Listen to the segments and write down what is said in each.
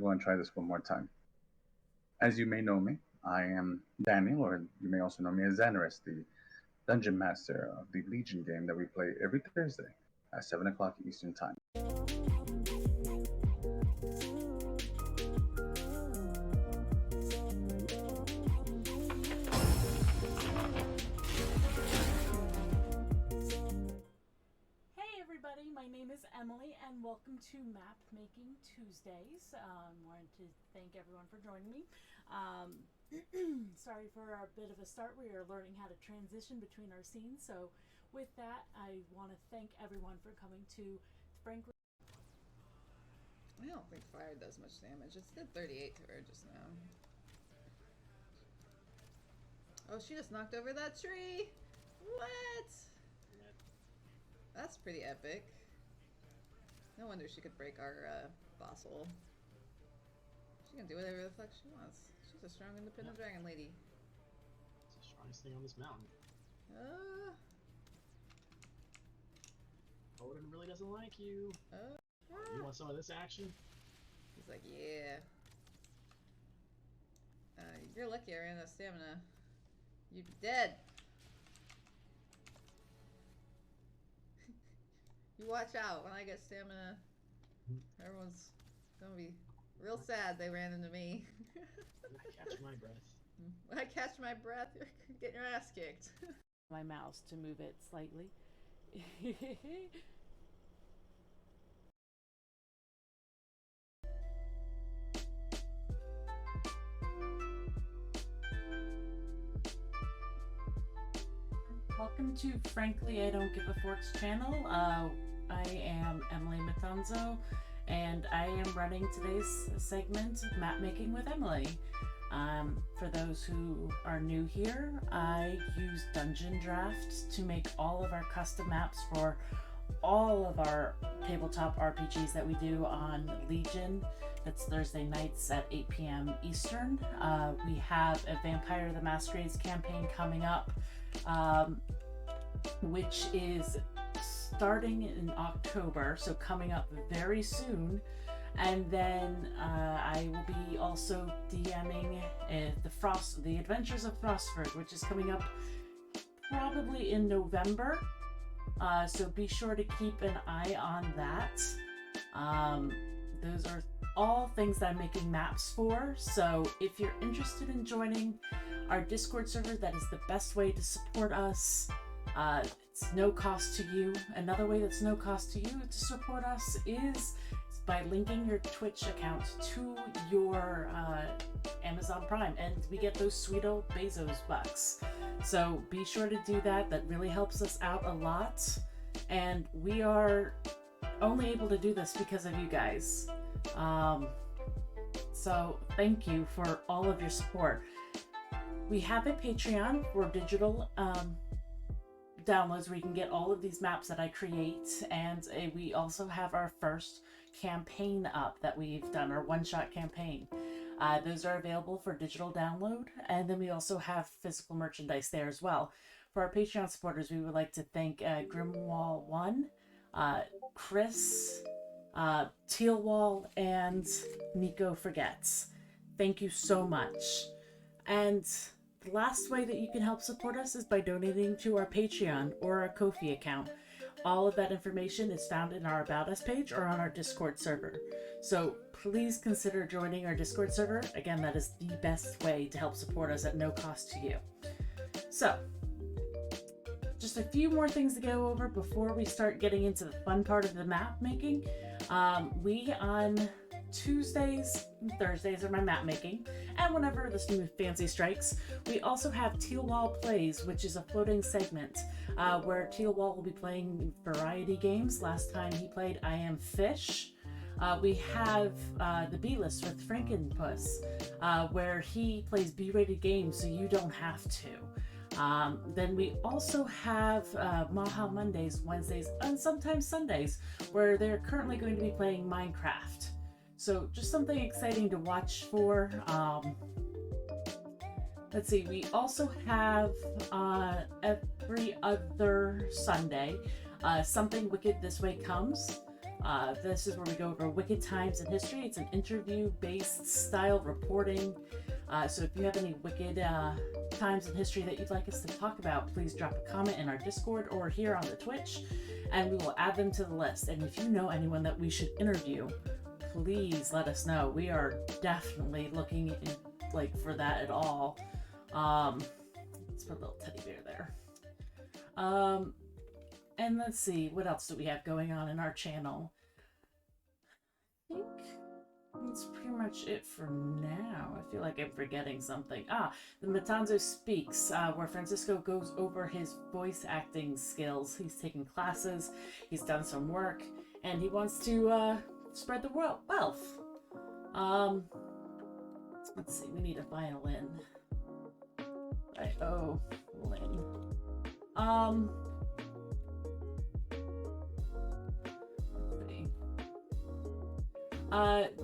go and try this one more time. As you may know me, I am Daniel, or you may also know me as Xanaris, the Dungeon Master of the Legion game that we play every Thursday at 7 o'clock Eastern Time. My name is Emily, and welcome to Map Making Tuesdays. Wanted to thank everyone for joining me. Sorry for our bit of a start. We are learning how to transition between our scenes. So with that, I want to thank everyone for coming to Franklin. I don't think fire does much damage. It did 38 to her just now. Oh, she just knocked over that tree! What? That's pretty epic. No wonder she could break our fossil. She can do whatever the fuck she wants. She's a strong, independent dragon lady. It's the strongest thing on this mountain. Odin really doesn't like you. You want some of this action? He's like, yeah. You're lucky I ran out of stamina. You'd be dead. You watch out when I get stamina. Everyone's gonna be real sad they ran into me. I catch my breath. When I catch my breath, you're getting your ass kicked. My mouse to move it slightly. Welcome to Frankly I Don't Give a Fork's channel. I am Emily Matanzo, and I am running today's segment, Map Making with Emily. For those who are new here, I use Dungeon Draft to make all of our custom maps for all of our tabletop RPGs that we do on Legion. That's Thursday nights at 8 p.m. Eastern. We have a Vampire the Masquerades campaign coming up, which is starting in October, so coming up very soon. And then I will be also DMing the Adventures of Frostford, which is coming up probably in November. So be sure to keep an eye on that. Those are all things that I'm making maps for. So if you're interested in joining our Discord server, that is the best way to support us. It's no cost to you. Another way that's no cost to you to support us is by linking your Twitch account to your Amazon Prime, and we get those sweet old Bezos bucks. So be sure to do that. That really helps us out a lot, and we are only able to do this because of you guys. So thank you for all of your support. We have a Patreon for digital downloads where you can get all of these maps that I create, and we also have our first campaign up that we've done, our one-shot campaign. Those are available for digital download, and then we also have physical merchandise there as well. For our Patreon supporters, we would like to thank Grimwall1, Chris, Tealwall, and Nico Forgets. Thank you so much. And the last way that you can help support us is by donating to our Patreon or our Ko-fi account. All of that information is found in our About Us page or on our Discord server. So please consider joining our Discord server. Again, that is the best way to help support us at no cost to you. So, just a few more things to go over before we start getting into the fun part of the map making. We on Tuesdays and Thursdays are my map making, and whenever the new fancy strikes, we also have Tealwall Plays, which is a floating segment where Tealwall will be playing variety games. Last time he played I Am Fish. We have the B-List with Frankenpuss, where he plays B-rated games so you don't have to. Then we also have Maha Mondays, Wednesdays, and sometimes Sundays, where they're currently going to be playing Minecraft. So just something exciting to watch for. Let's see, we also have every other Sunday, Something Wicked This Way Comes. This is where we go over wicked times in history. It's an interview-based style reporting. So if you have any wicked times in history that you'd like us to talk about, please drop a comment in our Discord or here on the Twitch, and we will add them to the list. And if you know anyone that we should interview, please let us know. We are definitely looking for that at all. Let's put a little teddy bear there. And let's see, what else do we have going on in our channel? I think that's pretty much it for now. I feel like I'm forgetting something. The Matanzo Speaks, where Francisco goes over his voice acting skills. He's taken classes, he's done some work, and he wants to spread the wealth. Let's see, we need a violin. Violin.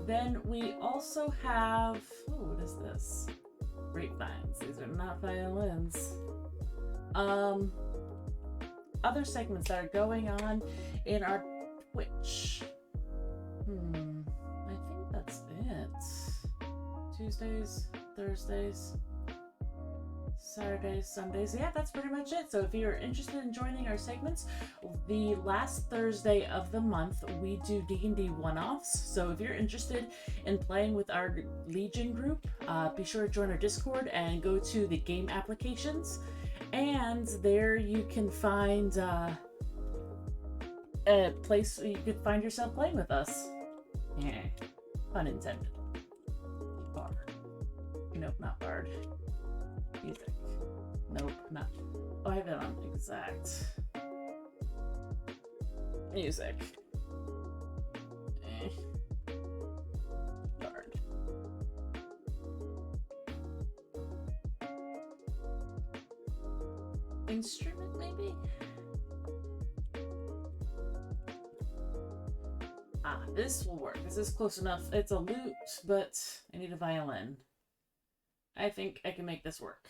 Then we also have, what is this? Grapevines. These are not violins. Other segments that are going on in our Twitch. I think that's it. Tuesdays, Thursdays, Saturdays, Sundays. Yeah, that's pretty much it. So if you're interested in joining our segments, the last Thursday of the month, we do D&D one-offs. So if you're interested in playing with our Legion group, be sure to join our Discord and go to the game applications. And there you can find a place where you could find yourself playing with us. Yeah, pun intended. Bard. Nope, not Bard. Music. Nope, not. Oh, I have it on exact. Music. Bard. Instrument, maybe? This will work. This is close enough. It's a lute, but I need a violin. I think I can make this work.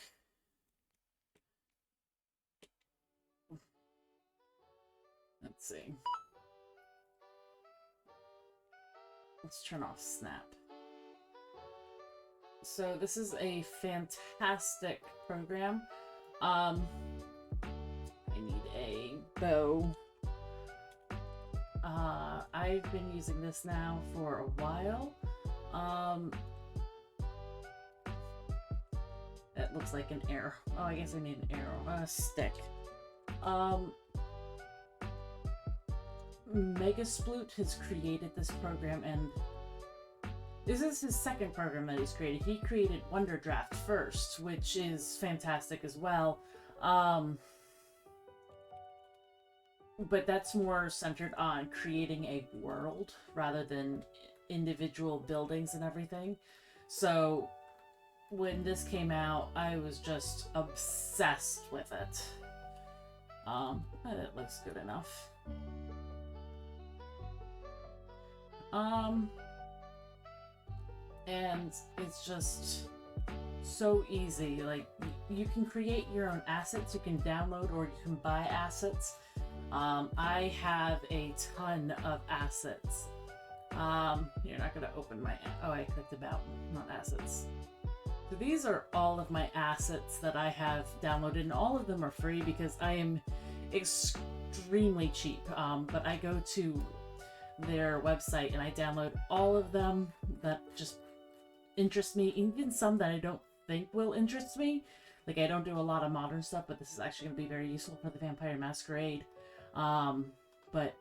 Let's see. Let's turn off Snap. So this is a fantastic program. I need a bow. I've been using this now for a while. That looks like an arrow. Oh, I guess I need an arrow. A stick. Megasploot has created this program, and this is his second program that he's created. He created Wonderdraft first, which is fantastic as well. But that's more centered on creating a world rather than individual buildings and everything. So when this came out, I was just obsessed with it. But it looks good enough. And it's just so easy. Like, you can create your own assets, you can download or you can buy assets. I have a ton of assets. You're not gonna open my, oh, I clicked about, not assets. So these are all of my assets that I have downloaded, and all of them are free because I am extremely cheap. But I go to their website and I download all of them that just interest me, even some that I don't think will interest me. Like, I don't do a lot of modern stuff, but this is actually going to be very useful for the Vampire Masquerade. But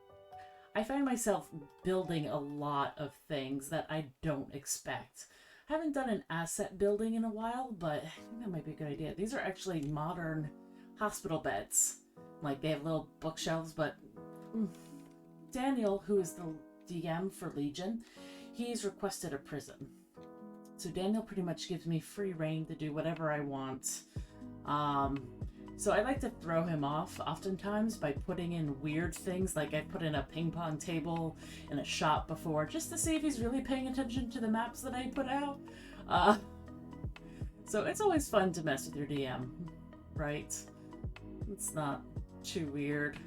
I find myself building a lot of things that I don't expect. I haven't done an asset building in a while, but I think that might be a good idea. These are actually modern hospital beds. Like, they have little bookshelves, but Daniel, who is the DM for Legion, he's requested a prison. So Daniel pretty much gives me free reign to do whatever I want. So I like to throw him off oftentimes by putting in weird things, like I put in a ping pong table in a shop before, just to see if he's really paying attention to the maps that I put out. So it's always fun to mess with your DM, right? It's not too weird.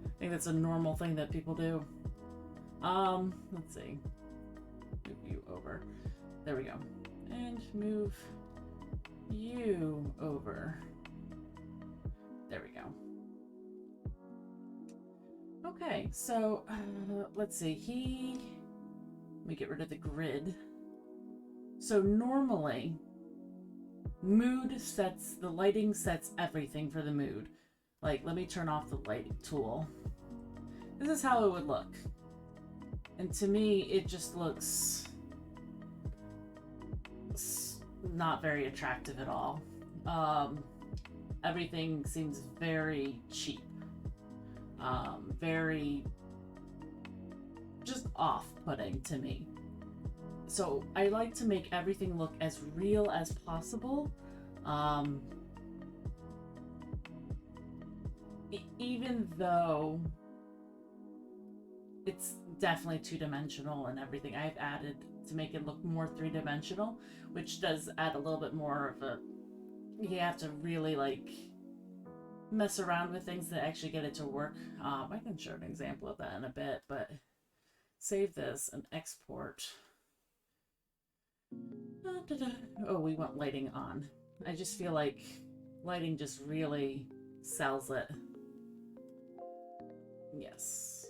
I think that's a normal thing that people do. Let's see. Move you over. There we go. And move you over. There we go. Okay, so let's see. Let me get rid of the grid. So normally, the lighting sets everything for the mood. Like, let me turn off the light tool. This is how it would look. And to me, it just looks not very attractive at all. Everything seems very cheap. Very just off-putting to me. So I like to make everything look as real as possible. Even though it's definitely two-dimensional and everything, I've added to make it look more three-dimensional, which does add a little bit more of a... You have to really, like, mess around with things to actually get it to work. I can show an example of that in a bit, but save this and export. Oh, we want lighting on. I just feel like lighting just really sells it. Yes.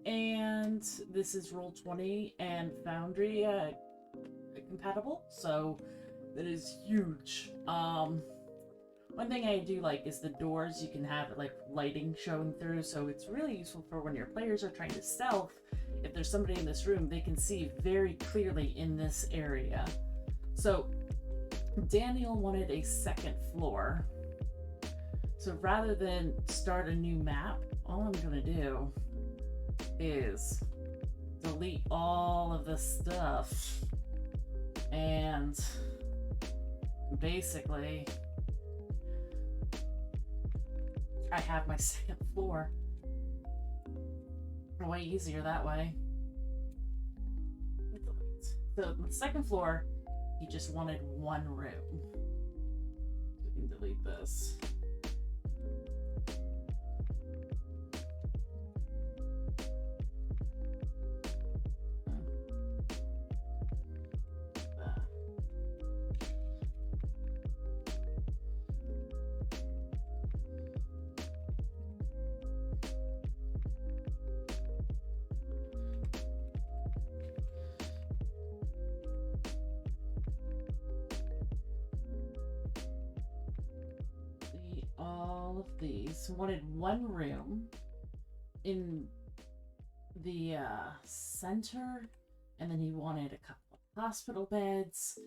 And this is Roll20 and Foundry compatible, so that is huge. One thing I do like is the doors. You can have like lighting showing through, so it's really useful for when your players are trying to stealth. If there's somebody in this room, they can see very clearly in this area. So Daniel wanted a second floor. So rather than start a new map, all I'm gonna do is delete all of this stuff and basically I have my second floor. Way easier that way. So the second floor, he just wanted one room. We can delete this. All of these. Wanted one room in the center, and then he wanted a couple of hospital beds,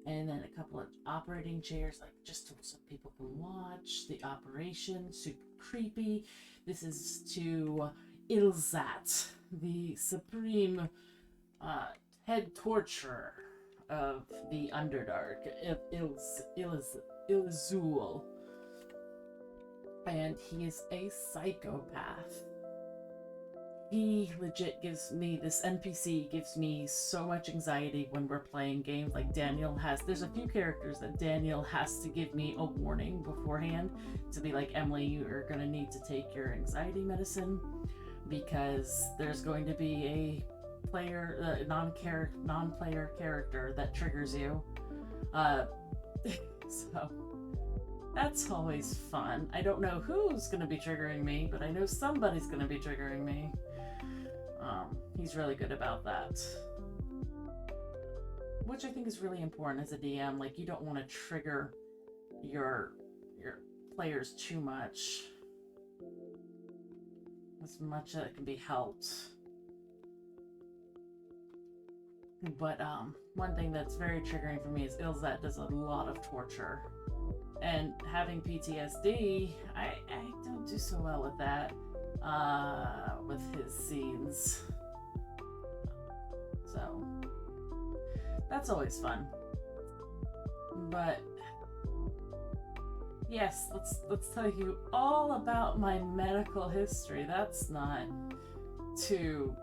and then a couple of operating chairs, like just so people can watch the operation. Super creepy. This is to Ilzat, the supreme head torturer of the Underdark, Ilzul. And he is a psychopath. He legit gives me, this NPC gives me so much anxiety when we're playing games. Like Daniel has, there's a few characters that Daniel has to give me a warning beforehand to be like, Emily, you are gonna need to take your anxiety medicine because there's going to be a player, non-player character that triggers you. So that's always fun. I don't know who's gonna be triggering me, but I know somebody's gonna be triggering me. He's really good about that. Which I think is really important as a DM. Like, you don't want to trigger your players too much. As much that can be helped. But one thing that's very triggering for me is Ilzat does a lot of torture. And having PTSD, I don't do so well with that, with his scenes. So, that's always fun. But, yes, let's tell you all about my medical history. That's not too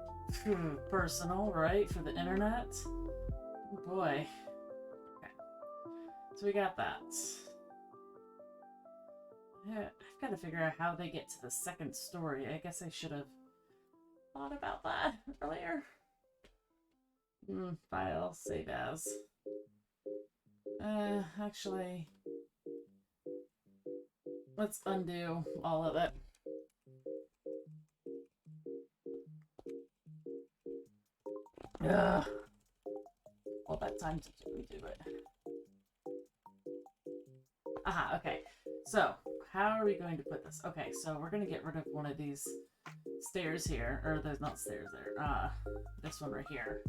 personal, right, for the internet? Boy. Okay. So we got that. I've got to figure out how they get to the second story. I guess I should have... thought about that earlier. File, save as. Actually, let's undo all of it. Ugh. All that time to redo it. Aha, okay. So, how are we going to put this? Okay, so we're going to get rid of one of these stairs here. Or there's not stairs there. This one right here.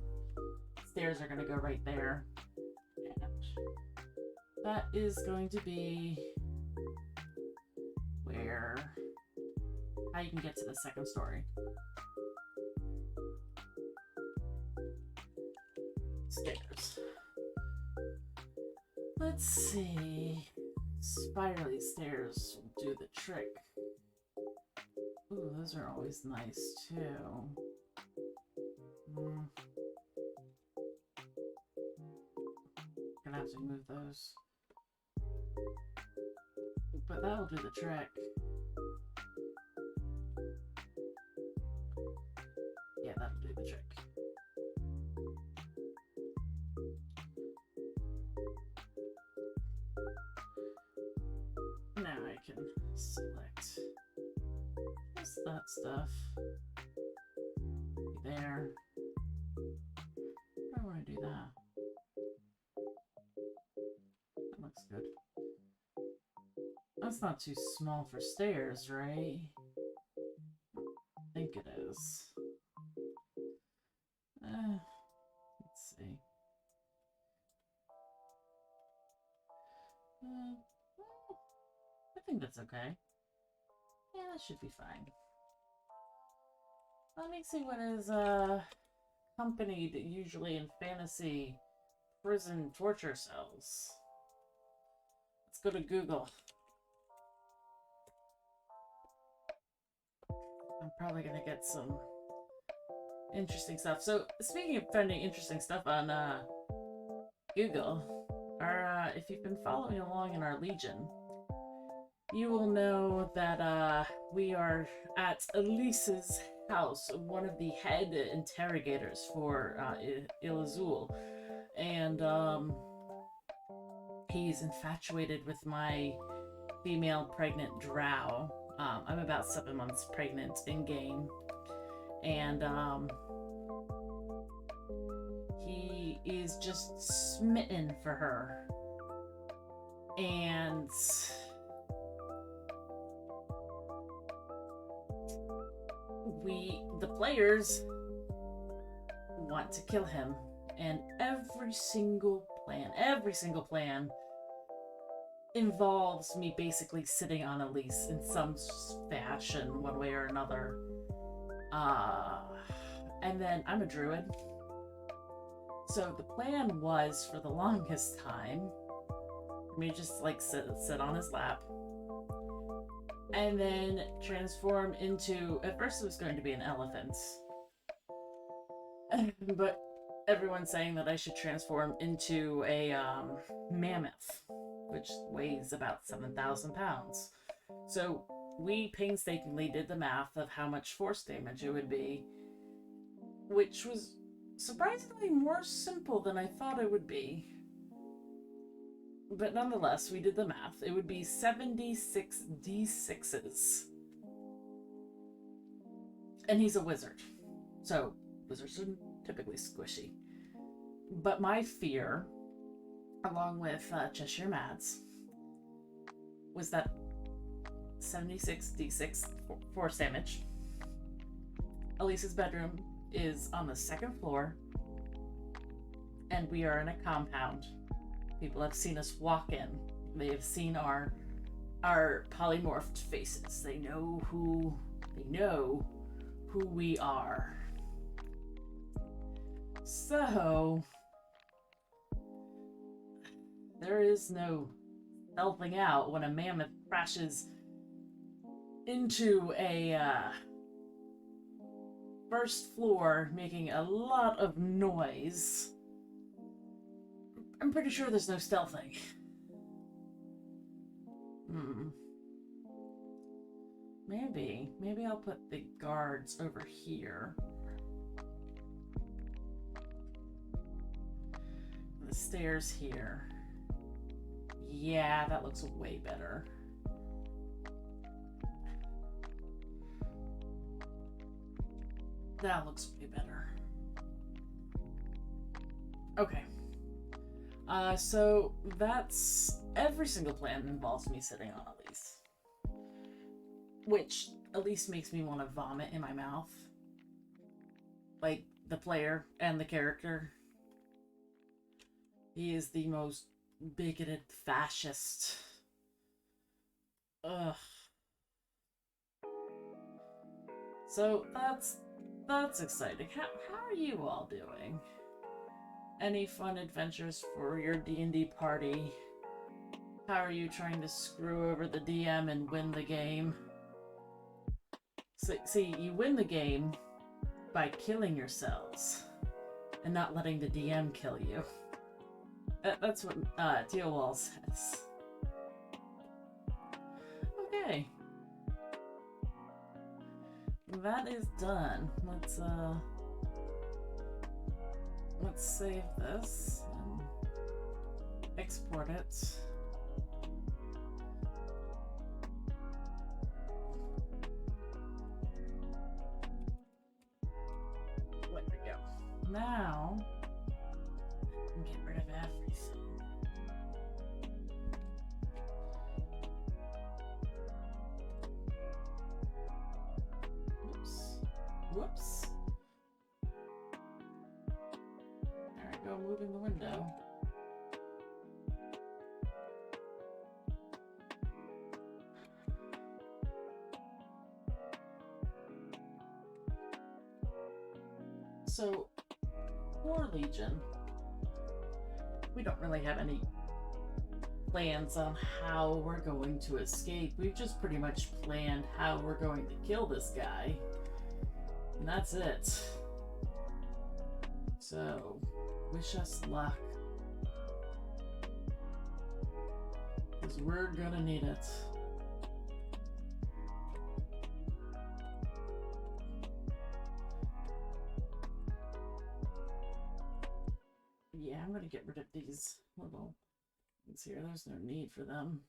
Stairs are going to go right there. And that is going to be where... how you can get to the second story. Stairs. Let's see. Spirally stairs will do the trick. Ooh, those are always nice too. Gonna have to move those. But that'll do the trick. Yeah, that'll do the trick. Now I can select just that stuff. Be there. I want to do that. That looks good. That's not too small for stairs, right? I think it is. Let's see. I think that's okay. Yeah, that should be fine. Let me see what is accompanied usually in fantasy prison torture cells. Let's go to Google. I'm probably gonna get some interesting stuff. So speaking of finding interesting stuff on Google, if you've been following along in our Legion, you will know that we are at Elise's house, one of the head interrogators for Il Azul, and he's infatuated with my female pregnant drow. I'm about 7 months pregnant in game, and he is just smitten for her, and the players want to kill him, and every single plan involves me basically sitting on Elise in some fashion, one way or another. And then I'm a druid, so the plan was for the longest time for me to just like sit on his lap, and then transform into, at first it was going to be an elephant, but everyone's saying that I should transform into a mammoth, which weighs about 7,000 pounds. So we painstakingly did the math of how much force damage it would be, which was surprisingly more simple than I thought it would be. But nonetheless, we did the math. It would be 76 d6s. And he's a wizard, so wizards are typically squishy. But my fear, along with Cheshire Mads, was that 76 d6 force damage. Elise's bedroom is on the second floor, and we are in a compound. People have seen us walk in. They have seen our polymorphed faces. They know who we are. So there is no helping out when a mammoth crashes into a first floor, making a lot of noise. I'm pretty sure there's no stealthing. Maybe I'll put the guards over here. The stairs here. Yeah, that looks way better. That looks way better. Okay. So that's every single plan involves me sitting on Elise. Which at least makes me want to vomit in my mouth. Like the player and the character. He is the most bigoted fascist. Ugh. So that's exciting. How are you all doing? Any fun adventures for your D&D party? How are you trying to screw over the DM and win the game? See, you win the game by killing yourselves and not letting the DM kill you. That's what Teal Wall says. Okay. That is done. Let's save this and export it. There we go. Now, get rid of everything. Whoops. There we go, moving the window. So, for Legion, we don't really have any plans on how we're going to escape. We've just pretty much planned how we're going to kill this guy. And that's it. So, wish us luck. Because we're gonna need it. Yeah, I'm gonna get rid of these little things here. There's no need for them.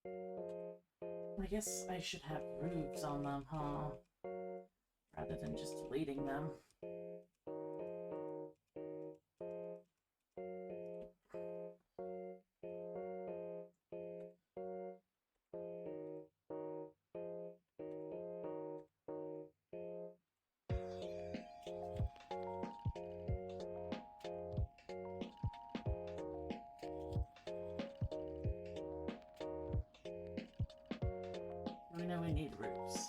I guess I should have roofs on them, huh? Rather than just deleting them. We know we need roofs.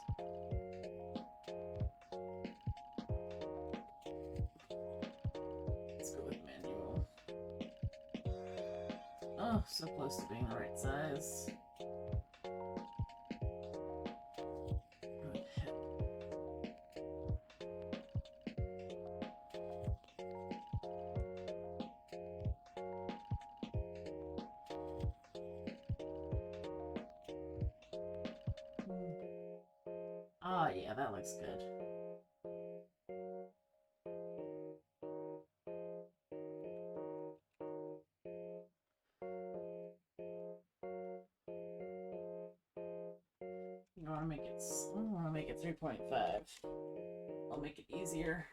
Let's go with manual. Oh, so close to being the right size. Good hit. Ah, yeah, that looks good. I want to make it. I want to make it 3.5. I'll make it easier.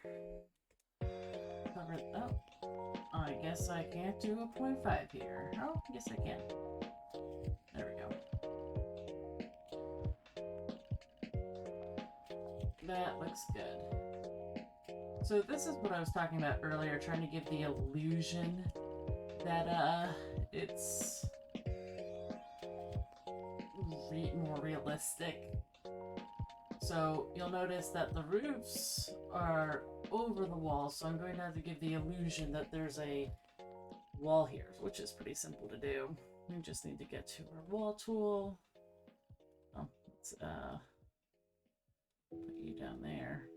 Cover it up. I guess I can't do a 0.5 here. Oh, yes I can. There we go. That looks good. So this is what I was talking about earlier, trying to give the illusion that it's more realistic. So you'll notice that the roofs are over the wall, so I'm going to have to give the illusion that there's a wall here, which is pretty simple to do. We just need to get to our wall tool. Oh, let's put you down there.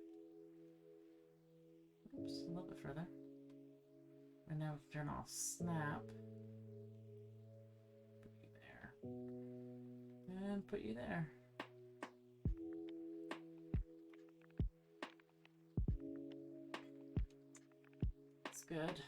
Oops, a little bit further. And now turn off snap. Put you there. And put you there. It's good.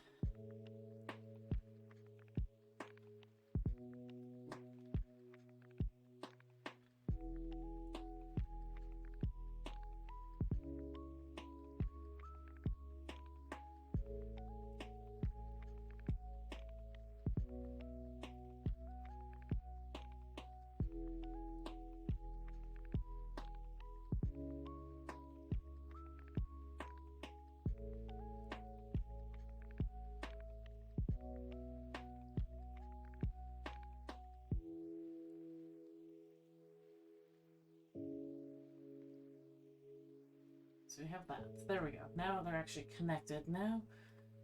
So we have that. There we go. Now they're actually connected. Now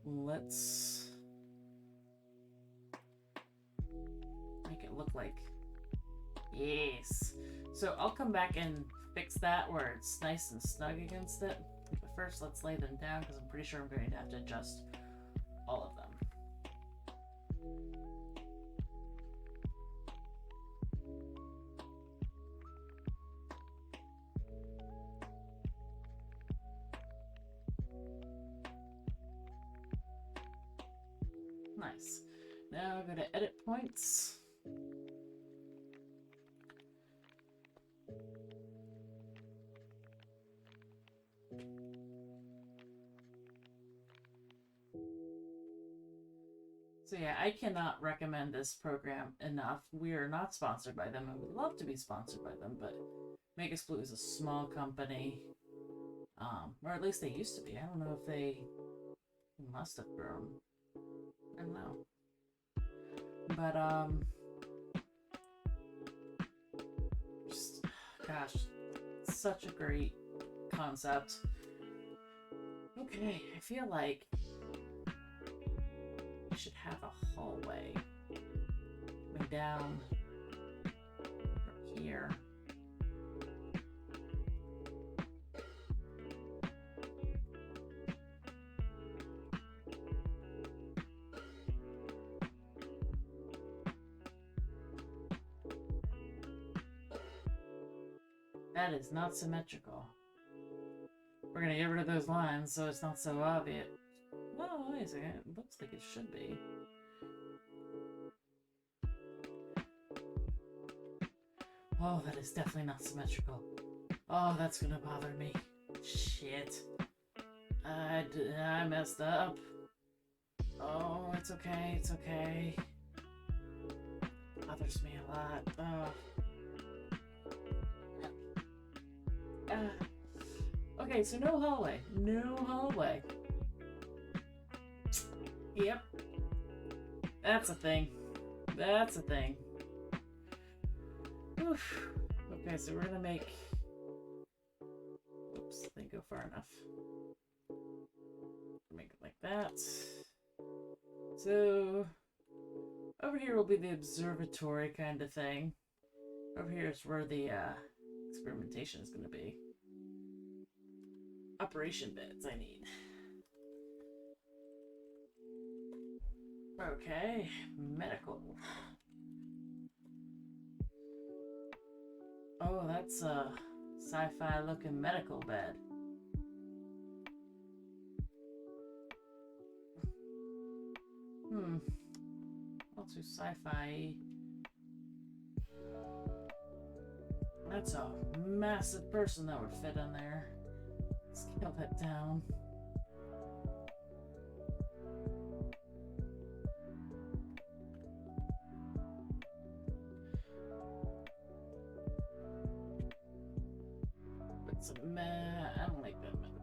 let's make it look like, yes. So I'll come back and fix that where it's nice and snug against it. But first, let's lay them down because I'm pretty sure I'm going to have to adjust all of them. Nice. Now go to edit points. So yeah, I cannot recommend this program enough. We are not sponsored by them. I would love to be sponsored by them, but Magus Blue is a small company. Or at least they used to be. I don't know if they must have grown. I don't know. But, just, gosh, such a great concept. Okay, I feel like we should have a hallway coming down from here. That is not symmetrical. We're gonna get rid of those lines so it's not so obvious. Well, wait a second. It looks like it should be. Oh, that is definitely not symmetrical. Oh, that's gonna bother me. Shit. I messed up. Oh, it's okay. It's okay. Bothers me a lot. Oh. Okay, so no hallway. No hallway. Yep. That's a thing. That's a thing. Oof. Okay, so we're gonna make... Oops, didn't go far enough. Make it like that. So... Over here will be the observatory kind of thing. Over here is where the experimentation is going to be. Operation beds I need. Okay, medical. Oh, that's a sci-fi looking medical bed. Not too sci-fi. That's a massive person that would fit in there. Scale that down. Put some I don't like that medical.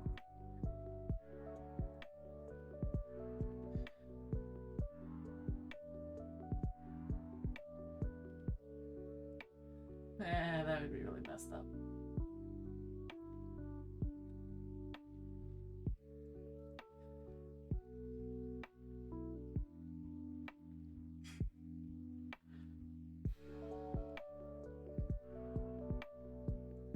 That would be really messed up.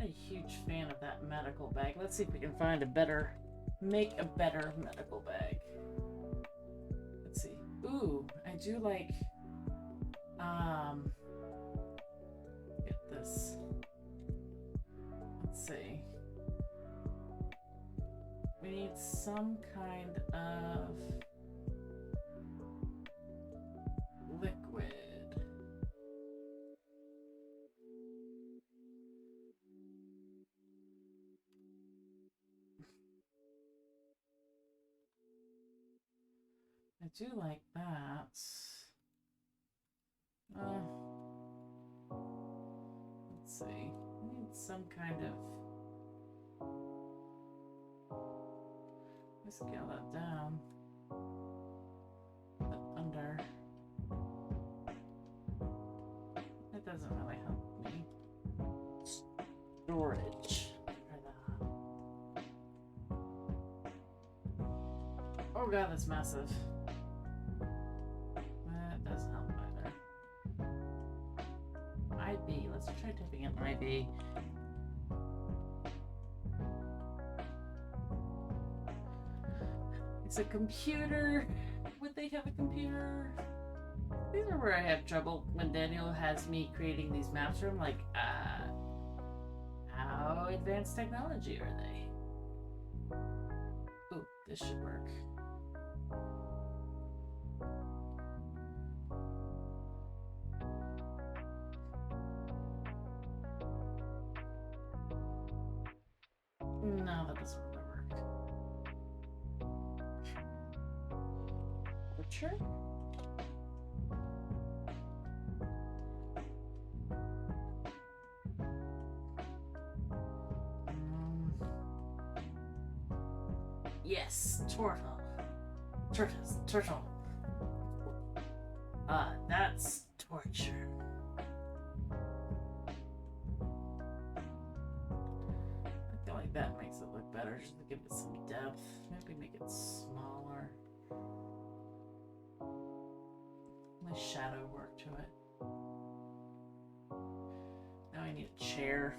A huge fan of that medical bag. Let's see if we can find a better, make a better medical bag. Let's see. Ooh, I do like, get this. let's see. We need some kind of liquid. I do like that. Let's see. I need some kind of. Let's scale that down. Put under. That doesn't really help me. Storage. Try that. Oh god, that's massive. That doesn't help either. IB. Let's try typing in IB. It's a computer. Would they have a computer? These are where I have trouble when Daniel has me creating these maps for him. Like, how advanced technology are they? Ooh, this should work. No, that doesn't really work. Orchard? Yes, turtle. Turtle. That's torture. I feel like that makes it look better, just to give it some depth. Maybe make it smaller. Nice shadow work to it. Now I need a chair.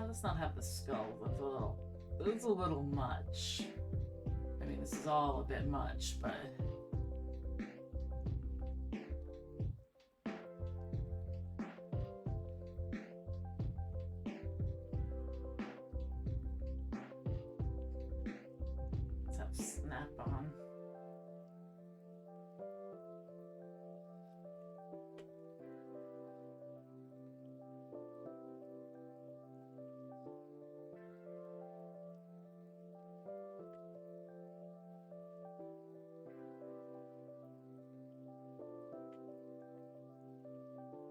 Let's not have the skull. It's a little much. I mean, this is all a bit much, but let's have snap on.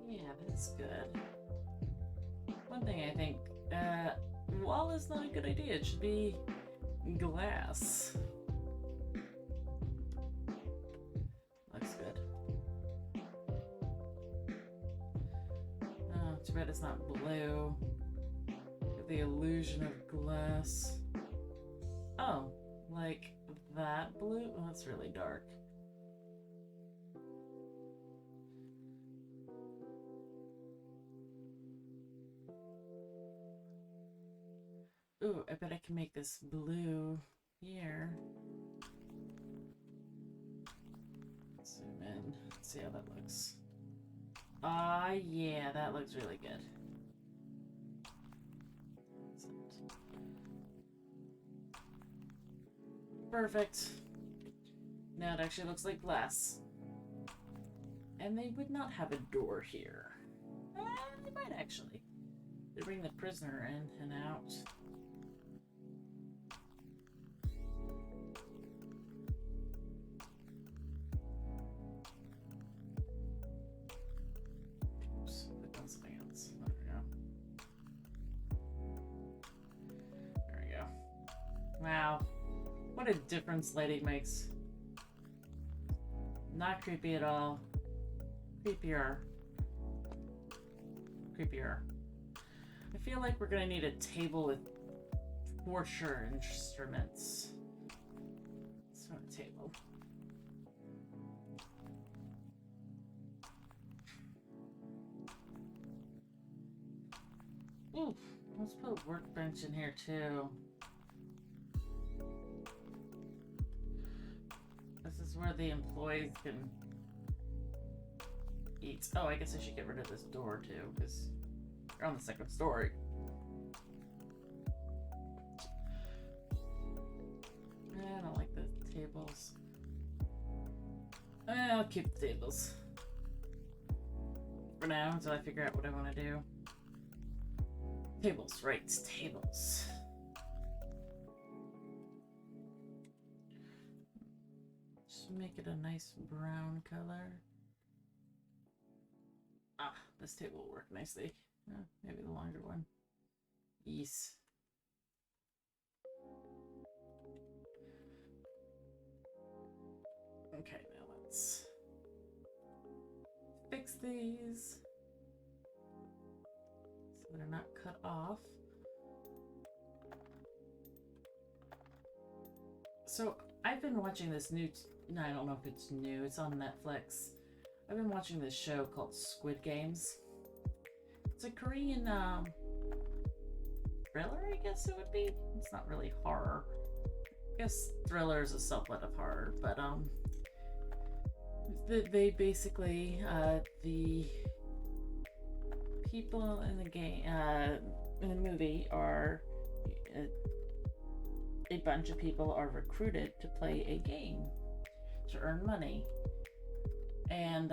Yeah, that's good. One thing I think, wall is not a good idea. It should be glass. Looks good. Oh, too bad it's not blue. Get the illusion of glass. Oh, like that blue? Oh, that's really dark. Ooh, I bet I can make this blue here. Zoom in. Let's see how that looks. Yeah, that looks really good. Perfect. Now it actually looks like glass. And they would not have a door here. They might actually. They bring the prisoner in and out. Wow, what a difference lighting makes. Not creepy at all. Creepier. Creepier. I feel like we're gonna need a table with torture instruments. Let's not a table. Ooh, let's put a workbench in here too. This is where the employees can eat. Oh, I guess I should get rid of this door too, because you're on the second story. I don't like the tables. I'll keep the tables for now until I figure out what I want to do. Tables, right, tables. Just make it a nice brown color. Ah, this table will work nicely. Maybe the longer one. Yes. Okay, now let's fix these so they're not cut off. So I've been watching this new, no, I don't know if it's new, it's on Netflix. I've been watching this show called Squid Games. It's a Korean thriller, I guess it would be. It's not really horror. I guess thriller is a sublet of horror, but they basically the people in the game in the movie are a bunch of people are recruited to play a game to earn money, and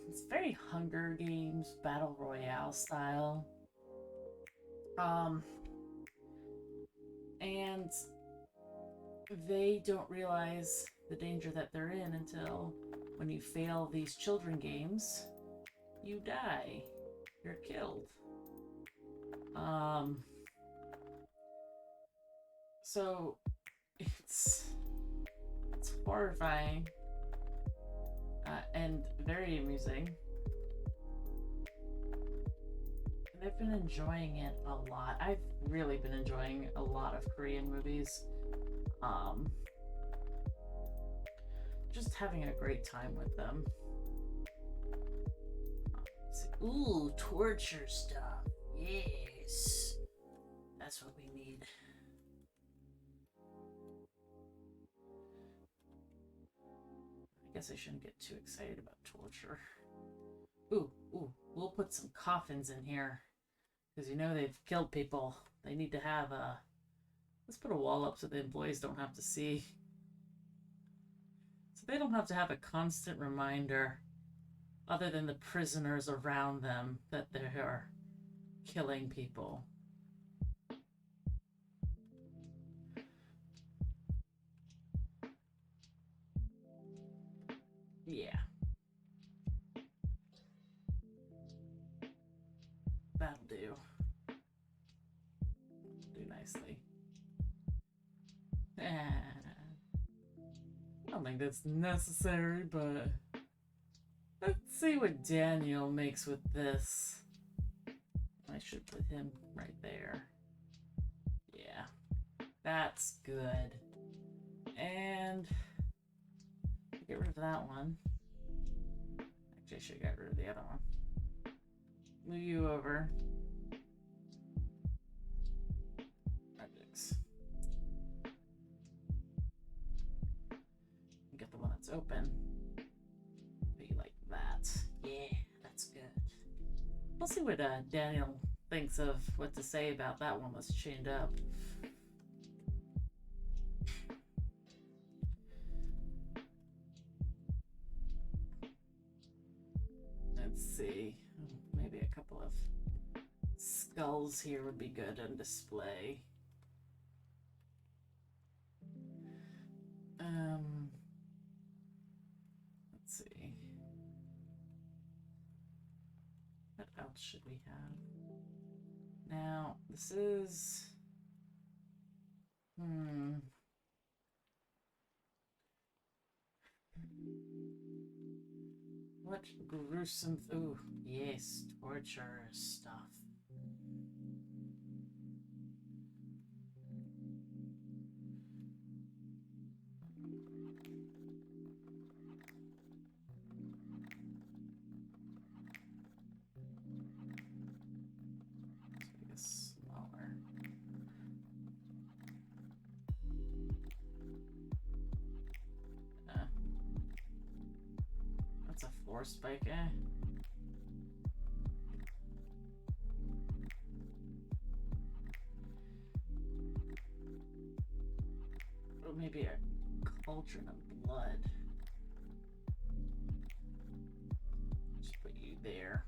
it's very Hunger Games Battle Royale style, and they don't realize the danger that they're in until when you fail these children games, you die. You're killed. So it's horrifying and very amusing. And I've been enjoying it a lot. I've really been enjoying a lot of Korean movies. Just having a great time with them. Ooh, torture stuff. Yes. That's what we need. I guess I shouldn't get too excited about torture. Ooh, we'll put some coffins in here. Because you know they've killed people. They need to have a... Let's put a wall up so the employees don't have to see. So they don't have to have a constant reminder, other than the prisoners around them, that they are killing people. Yeah. That'll do. Do nicely. I don't think that's necessary, but let's see what Daniel makes with this. I should put him right there. Yeah, that's good. And get rid of that one. Actually, I should get rid of the other one. Move you over. Objects. Get the one that's open. Be like that. Yeah, that's good. We'll see what Daniel thinks of what to say about that one that's chained up. Let's see. Maybe a couple of skulls here would be good on display. Let's see. What else should we have? Now, this is... What gruesome... Ooh, yes, torture stuff. force spike, Or maybe a cauldron of blood. Just put you there.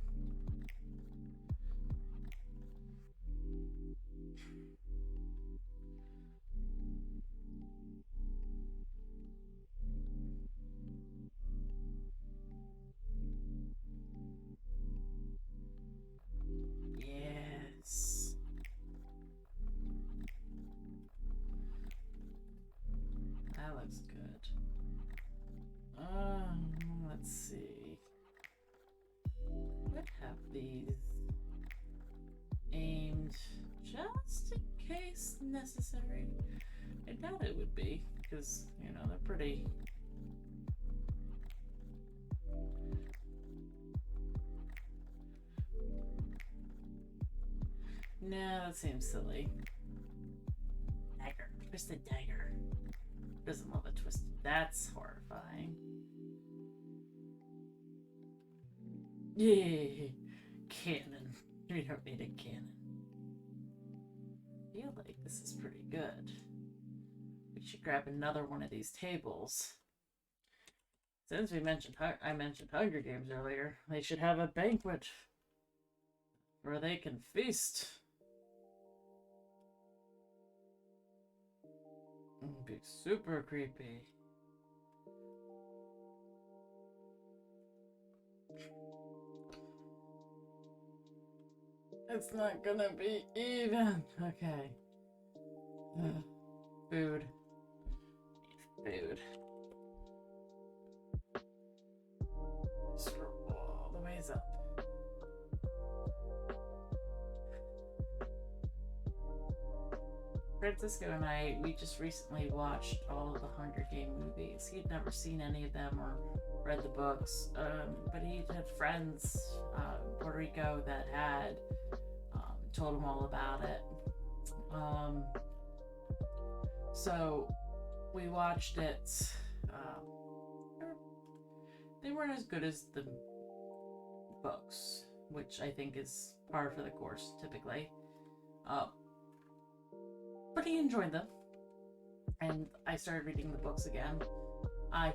Yes. That looks good. Let's see. What have these aimed just in case necessary? I doubt it would be, because, you know, they're pretty. No, that seems silly. Dagger. Twisted dagger. Doesn't love a twisted. That's horrifying. Yeah. Cannon. We don't need a cannon. I feel like this is pretty good. We should grab another one of these tables. Since I mentioned Hunger Games earlier, they should have a banquet where they can feast. It'd be super creepy. It's not gonna be even. Okay. Food. Food. Scroll all the ways up. Francisco and I, we just recently watched all of the Hunger Game movies. He'd never seen any of them or read the books, but he had friends in Puerto Rico that had told him all about it. So we watched it. They weren't as good as the books, which I think is par for the course typically. But he enjoyed them, and I started reading the books again.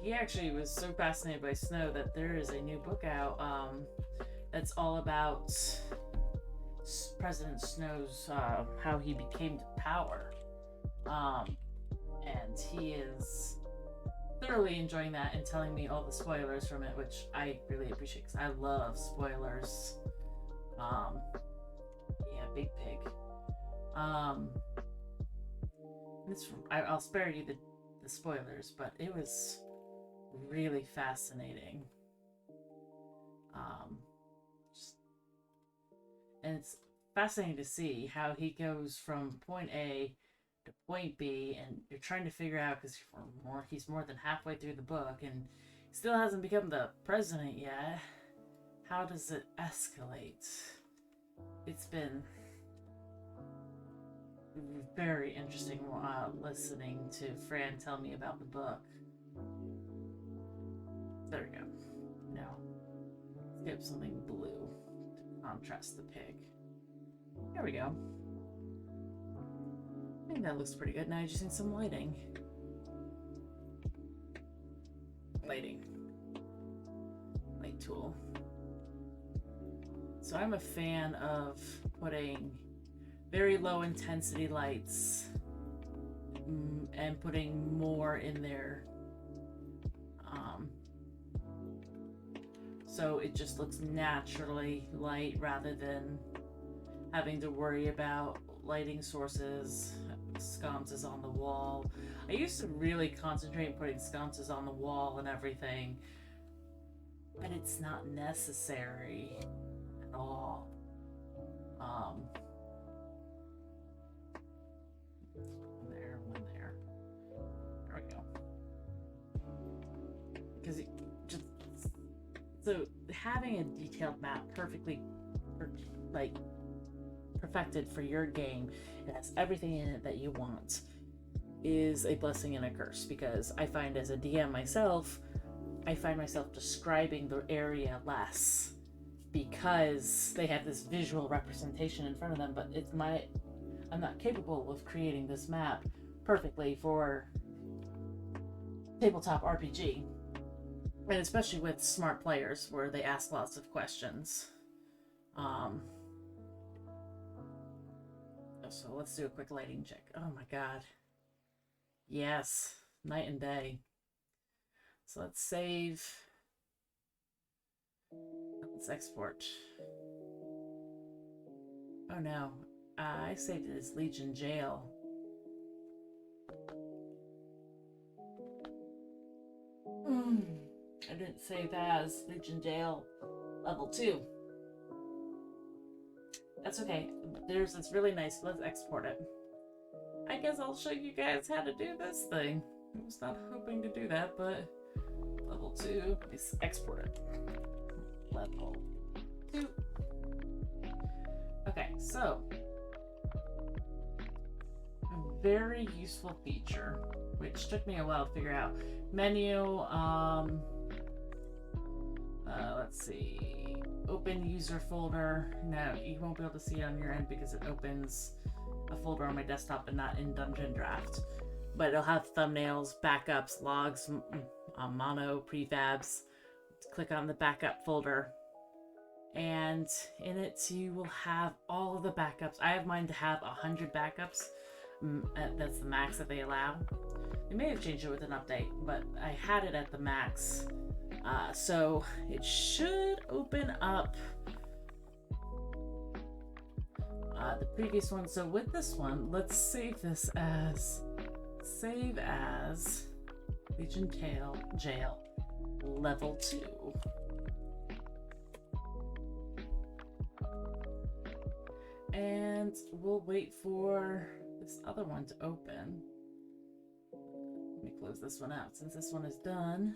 He actually was so fascinated by Snow that there is a new book out that's all about President Snow's how he became to power, and he is thoroughly enjoying that and telling me all the spoilers from it, which I really appreciate because I love spoilers. Yeah, big pig. I'll spare you the spoilers, but it was really fascinating. And it's fascinating to see how he goes from point A to point B, and you're trying to figure out, because he's more than halfway through the book and still hasn't become the president yet. How does it escalate? It's been very interesting listening to Fran tell me about the book. There we go. Now, let's get something blue to contrast the pig. There we go. I think that looks pretty good. Now I just need some lighting. Light tool. So I'm a fan of putting very low intensity lights and putting more in there, so it just looks naturally light rather than having to worry about lighting sources, sconces on the wall. I used to really concentrate on putting sconces on the wall and everything, but it's not necessary at all. One there. There we go. Because so having a detailed map perfectly, perfected for your game, it has everything in it that you want, is a blessing and a curse. Because I find as a DM myself, I find myself describing the area less because they have this visual representation in front of them, but I'm not capable of creating this map perfectly for tabletop RPG. And especially with smart players where they ask lots of questions. So let's do a quick lighting check. Oh my god. Yes, night and day. So let's save. Let's export. Oh no, I saved it as Legion Jail. I didn't save as Legion Jail level 2. That's okay. There's this really nice. Let's export it. I guess I'll show you guys how to do this thing. I was not hoping to do that, but level 2. Let's export it. Level 2. Okay, so a very useful feature, which took me a while to figure out. Menu, let's see, open user folder. No, you won't be able to see it on your end because it opens a folder on my desktop and not in Dungeon Draft. But it'll have thumbnails, backups, logs, mono, prefabs. Click on the backup folder. And in it, you will have all of the backups. I have mine to have 100 backups. That's the max that they allow. They may have changed it with an update, but I had it at the max. So it should open up the previous one. So with this one, let's save this as Legion Jail level 2. And we'll wait for this other one to open. Let me close this one out since this one is done.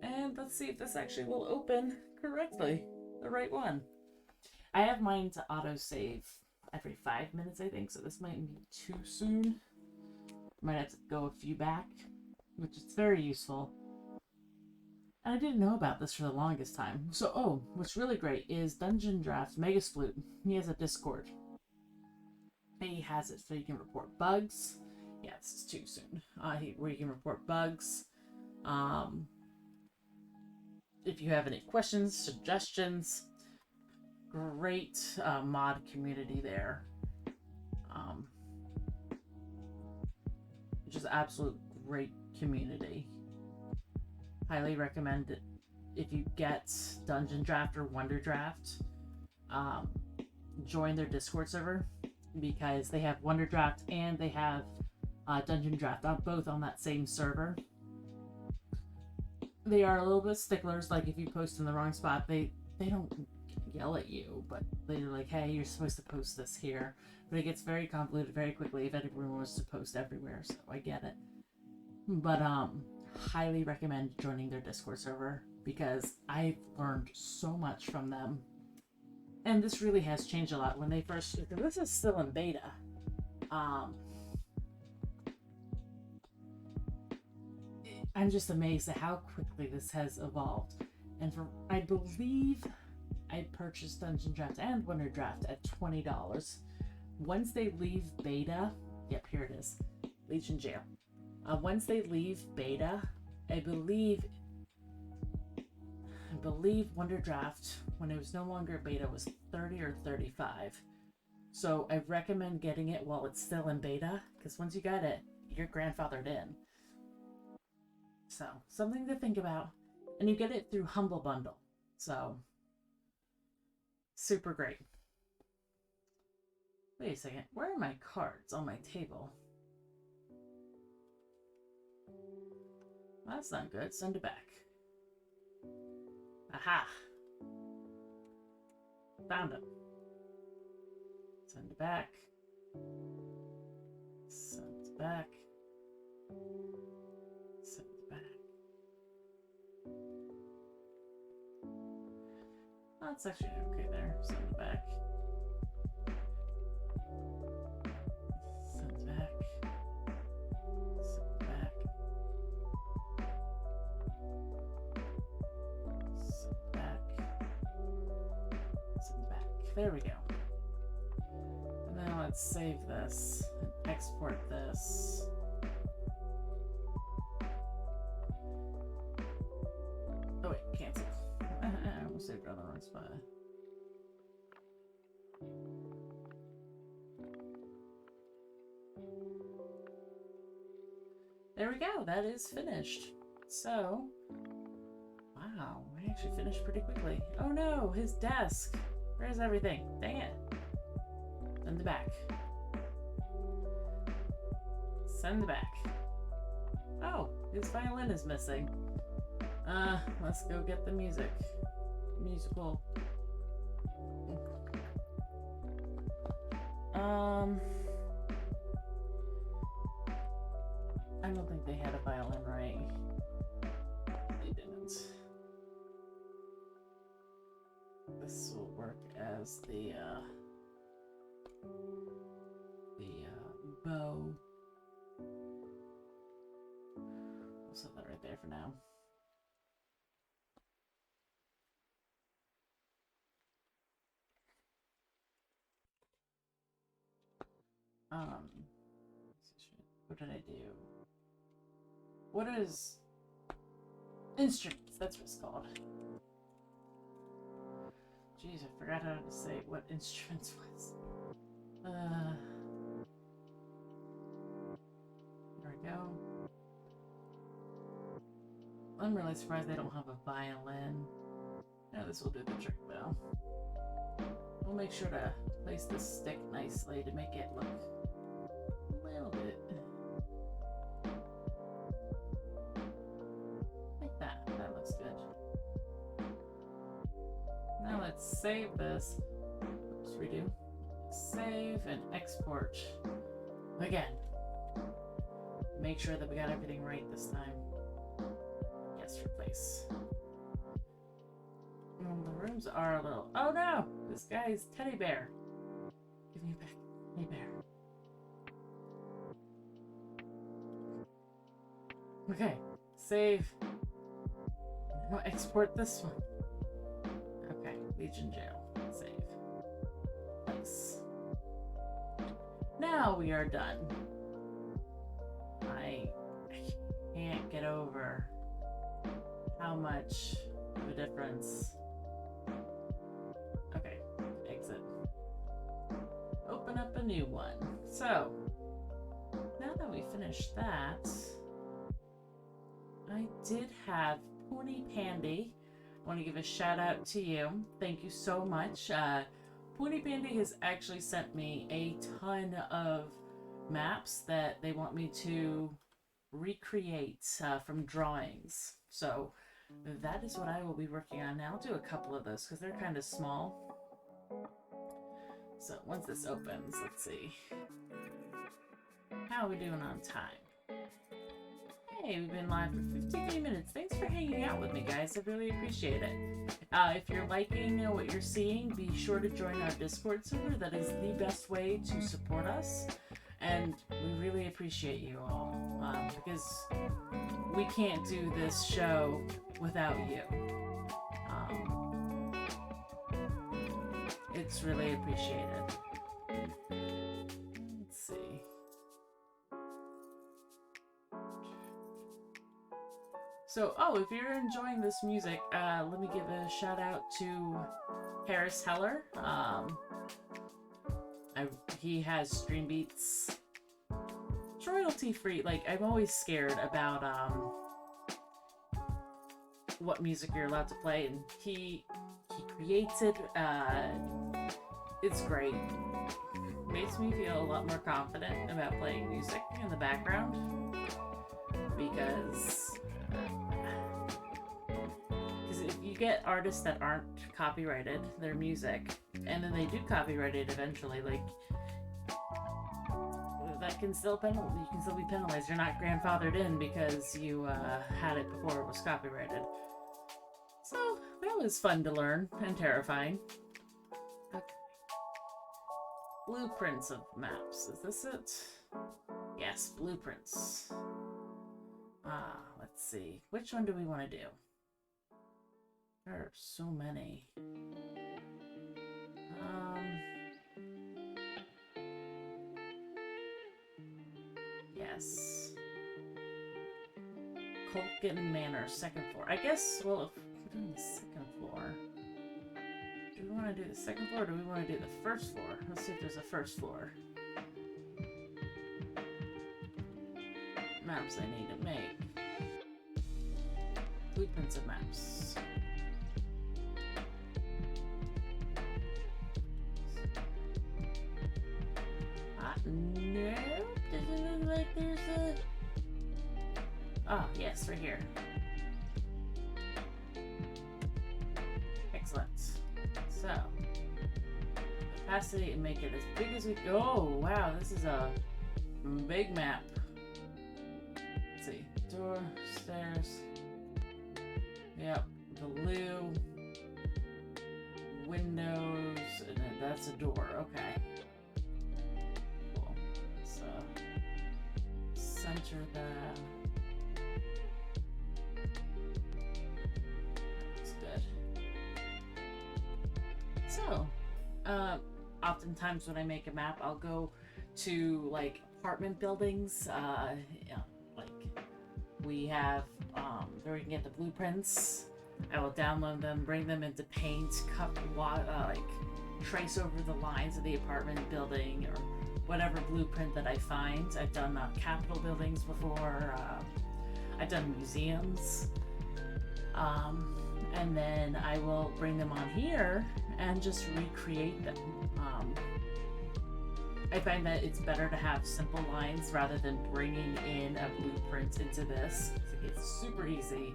And let's see if this actually will open correctly. The right one. I have mine to auto-save every 5 minutes, I think, so this might be too soon. Might have to go a few back, which is very useful. And I didn't know about this for the longest time. So, what's really great is Dungeon Draft Megasploot. He has a Discord. He has it so you can report bugs. Yeah, this is too soon. Where you can report bugs. If you have any questions, suggestions, great mod community there. Just absolute great community. Highly recommend it if you get Dungeon Draft or Wonder Draft. Join their Discord server because they have Wonder Draft and they have Dungeon Draft both on that same server. They are a little bit sticklers, like if you post in the wrong spot, they don't yell at you, but they're like, hey, you're supposed to post this here. But it gets very convoluted very quickly if everyone was to post everywhere, so I get it. But highly recommend joining their Discord server because I've learned so much from them. And this really has changed a lot. When they first, this is still in beta. I'm just amazed at how quickly this has evolved. And I believe I purchased Dungeon Draft and Wonder Draft at $20. Once they leave beta, yep, here it is, Legion Jail. Once they leave beta, I believe Wonder Draft, when it was no longer beta, was $30 or $35. So I recommend getting it while it's still in beta, because once you got it, you're grandfathered in. So, something to think about. And you get it through Humble Bundle. So, super great. Wait a second, where are my cards on my table? Well, that's not good. Send it back. Aha! Found it. Send it back. Send it back. Send it back. That's actually okay there. Send it back. Send it back. Send it back. There we go. And now let's save this and export this. Oh wait, cancel. I almost saved it on the wrong spot. There we go, that is finished. So, wow, we actually finished pretty quickly. Oh no, his desk. Where's everything? Dang it. Send it back. Send it back. Oh, his violin is missing. Let's go get the music. Musical. I don't think they had a violin, right? They didn't. This will work as the bow. I'll set that right there for now. What did I do? What is instruments? That's what it's called. Jeez, I forgot how to say what instruments was. There we go. I'm really surprised they don't have a violin. Yeah, this will do the trick though. We'll make sure to place this stick nicely to make it look a little bit like that. That looks good. Now let's save this. Oops, redo. Save and export. Again. Make sure that we got everything right this time. Yes, replace. The rooms are a little... Oh no! This guy's teddy bear. Give me back. Teddy bear. Okay. Save. Now export this one. Okay. Legion Jail. Save. Nice. Now we are done. I can't get over how much of a difference. Okay, exit. Open up a new one. So, now that we finished that, I did have Pony Pandy. I want to give a shout out to you. Thank you so much. Pony Pandy has actually sent me a ton of maps that they want me to recreate from drawings. So that is what I will be working on now. I'll do a couple of those because they're kind of small. So once this opens, let's see. How are we doing on time? Hey, we've been live for 53 minutes. Thanks for hanging out with me, guys. I really appreciate it. If you're liking what you're seeing, be sure to join our Discord server. That is the best way to support us. And we really appreciate you all, because we can't do this show without you. It's really appreciated. Let's see. So, if you're enjoying this music, let me give a shout out to Harris Heller. He has Stream Beats. It's royalty free. Like, I'm always scared about what music you're allowed to play, and he creates it. It's great. Makes me feel a lot more confident about playing music in the background, because if you get artists that aren't copyrighted, their music, and then they do copyright it eventually, like, that can still you can still be penalized. You're not grandfathered in because you had it before it was copyrighted. So that was fun to learn and terrifying. Okay. Blueprints of maps. Is this it? Yes, blueprints. Let's see. Which one do we want to do? There are so many. guess. Colgan Manor, second floor. I guess, well, if we're doing the second floor, do we want to do the second floor or do we want to do the first floor? Let's see if there's a first floor. Maps I need to make. Blueprints of maps. No, doesn't look like there's a... Oh, yes, right here. Excellent. So, capacity and make it as big as we... Oh, wow, this is a big map. Let's see. Door, stairs. Yep, the loo. Windows, and then that's a door. Okay. Cool. So, center that. So, oftentimes when I make a map, I'll go to like apartment buildings. Like we have where we can get the blueprints. I will download them, bring them into Paint, like trace over the lines of the apartment building or whatever blueprint that I find. I've done Capitol buildings before. I've done museums. And then I will bring them on here and just recreate them. I find that it's better to have simple lines rather than bringing in a blueprint into this. It's super easy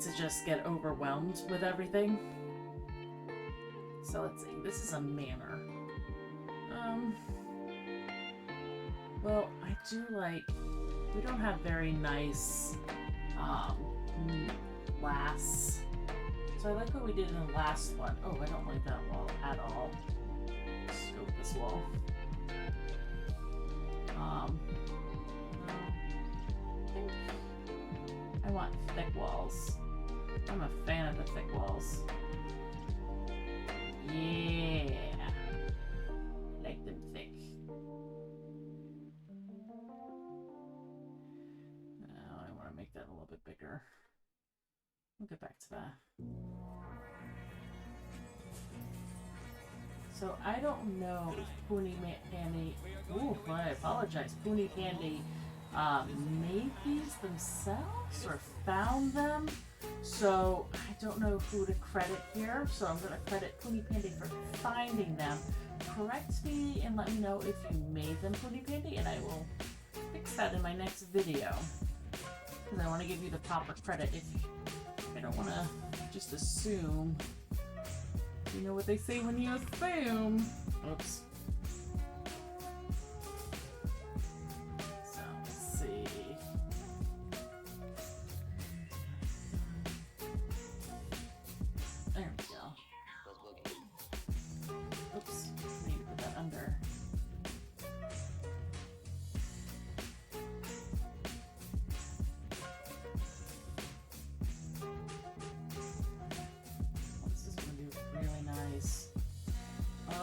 to just get overwhelmed with everything. So let's see, this is a manor. Well, I do like, we don't have very nice, glass. So I like what we did in the last one. Oh, I don't like that wall at all. Scope this wall. I want thick walls. I'm a fan of the thick walls. Yeah. I like them thick. Now I want to make that a little bit bigger. We'll get back to that. So I don't know if Puni Pandy, ooh, I apologize, Puni Pandy made these themselves or found them. So I don't know who to credit here. So I'm going to credit Puni Pandy for finding them. Correct me and let me know if you made them, Puni Pandy, and I will fix that in my next video. Because I want to give you the proper credit. If I don't want to just assume. You know what they say when you assume. Oops. So, let's see. There we go. Oops. I need to put that under.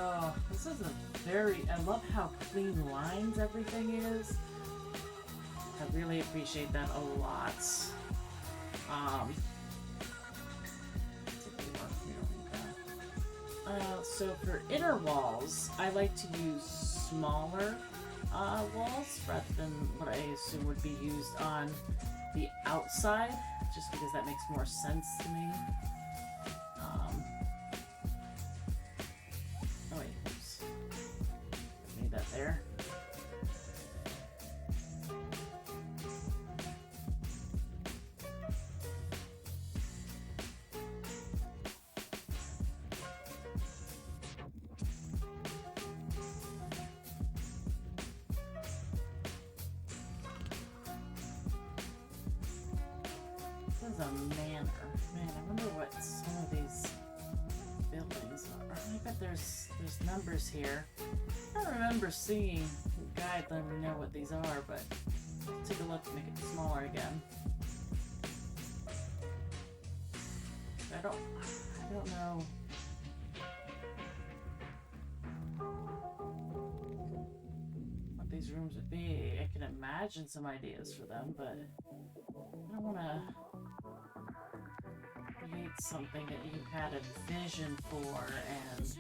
Oh, this is I love how clean lines everything is. I really appreciate that a lot. So for inner walls, I like to use smaller walls rather than what I assume would be used on the outside, just because that makes more sense to me. Oh wait, oops. Made that there. This is a manor. Man, I wonder what some of these buildings are. I bet there's numbers here. I don't remember seeing a guide letting me know what these are, but let's take a look to make it smaller again. I don't know. What these these rooms would be. I can imagine some ideas for them, but I don't want to create something that you had a vision for and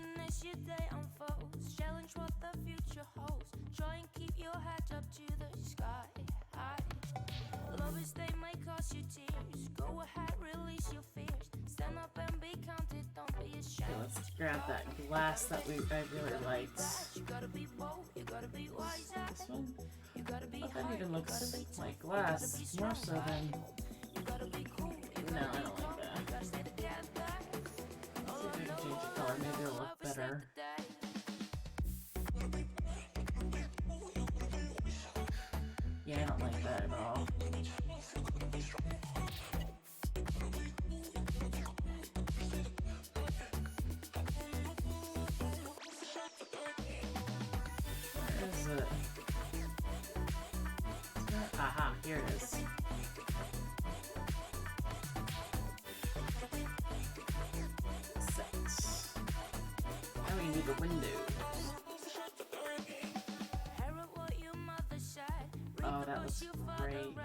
challenge what the future holds. Try and keep your head up to the sky. Lovers, they might cost you tears. Go ahead, release your fears. Stand up and be counted, don't be ashamed. okay, let's grab that glass that I really liked. You gotta be bold, you gotta be wise. This one? You gotta be That even looks like glass, more so than... you gotta be cool. No, I don't like that. Gotta stay together. Let's see if we can change the color, maybe it'll look better. Yeah, I don't like that at all. Where is it? Aha, here it is. Set. Now we need the windows. Oh, that looks great.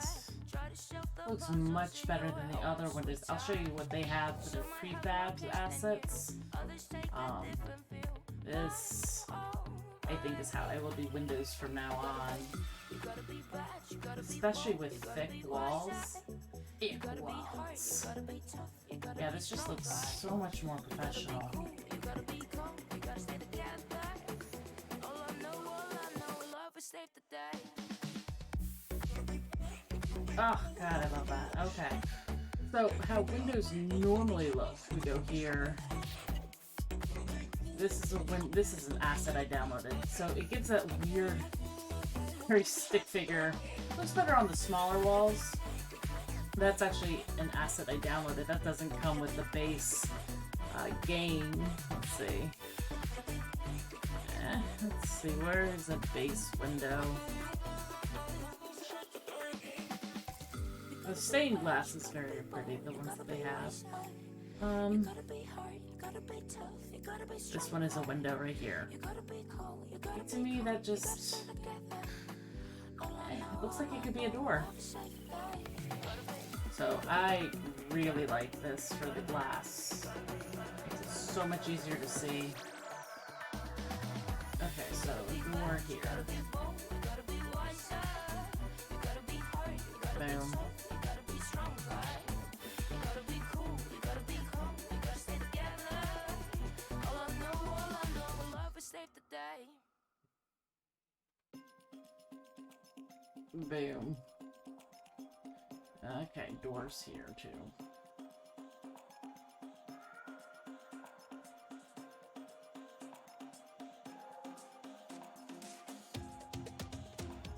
Looks much better than the other windows. I'll show you what they have for their prefab assets. This, I think, is how it will be windows from now on. Especially with thick walls. Thick walls. Yeah, this just looks so much more professional. Oh, God, I love that. Okay. So, how windows normally look, we go here. This is an asset I downloaded. So, it gives that weird, very stick figure. Looks better on the smaller walls. That's actually an asset I downloaded. That doesn't come with the base game. Let's see. Let's see, where is the base window? The stained glass is very pretty, the ones that they have. This one is a window right here. To me, that just... it looks like it could be a door. So, I really like this for the glass. It's so much easier to see. Okay, so, door here. Boom. Boom. Okay, doors here too.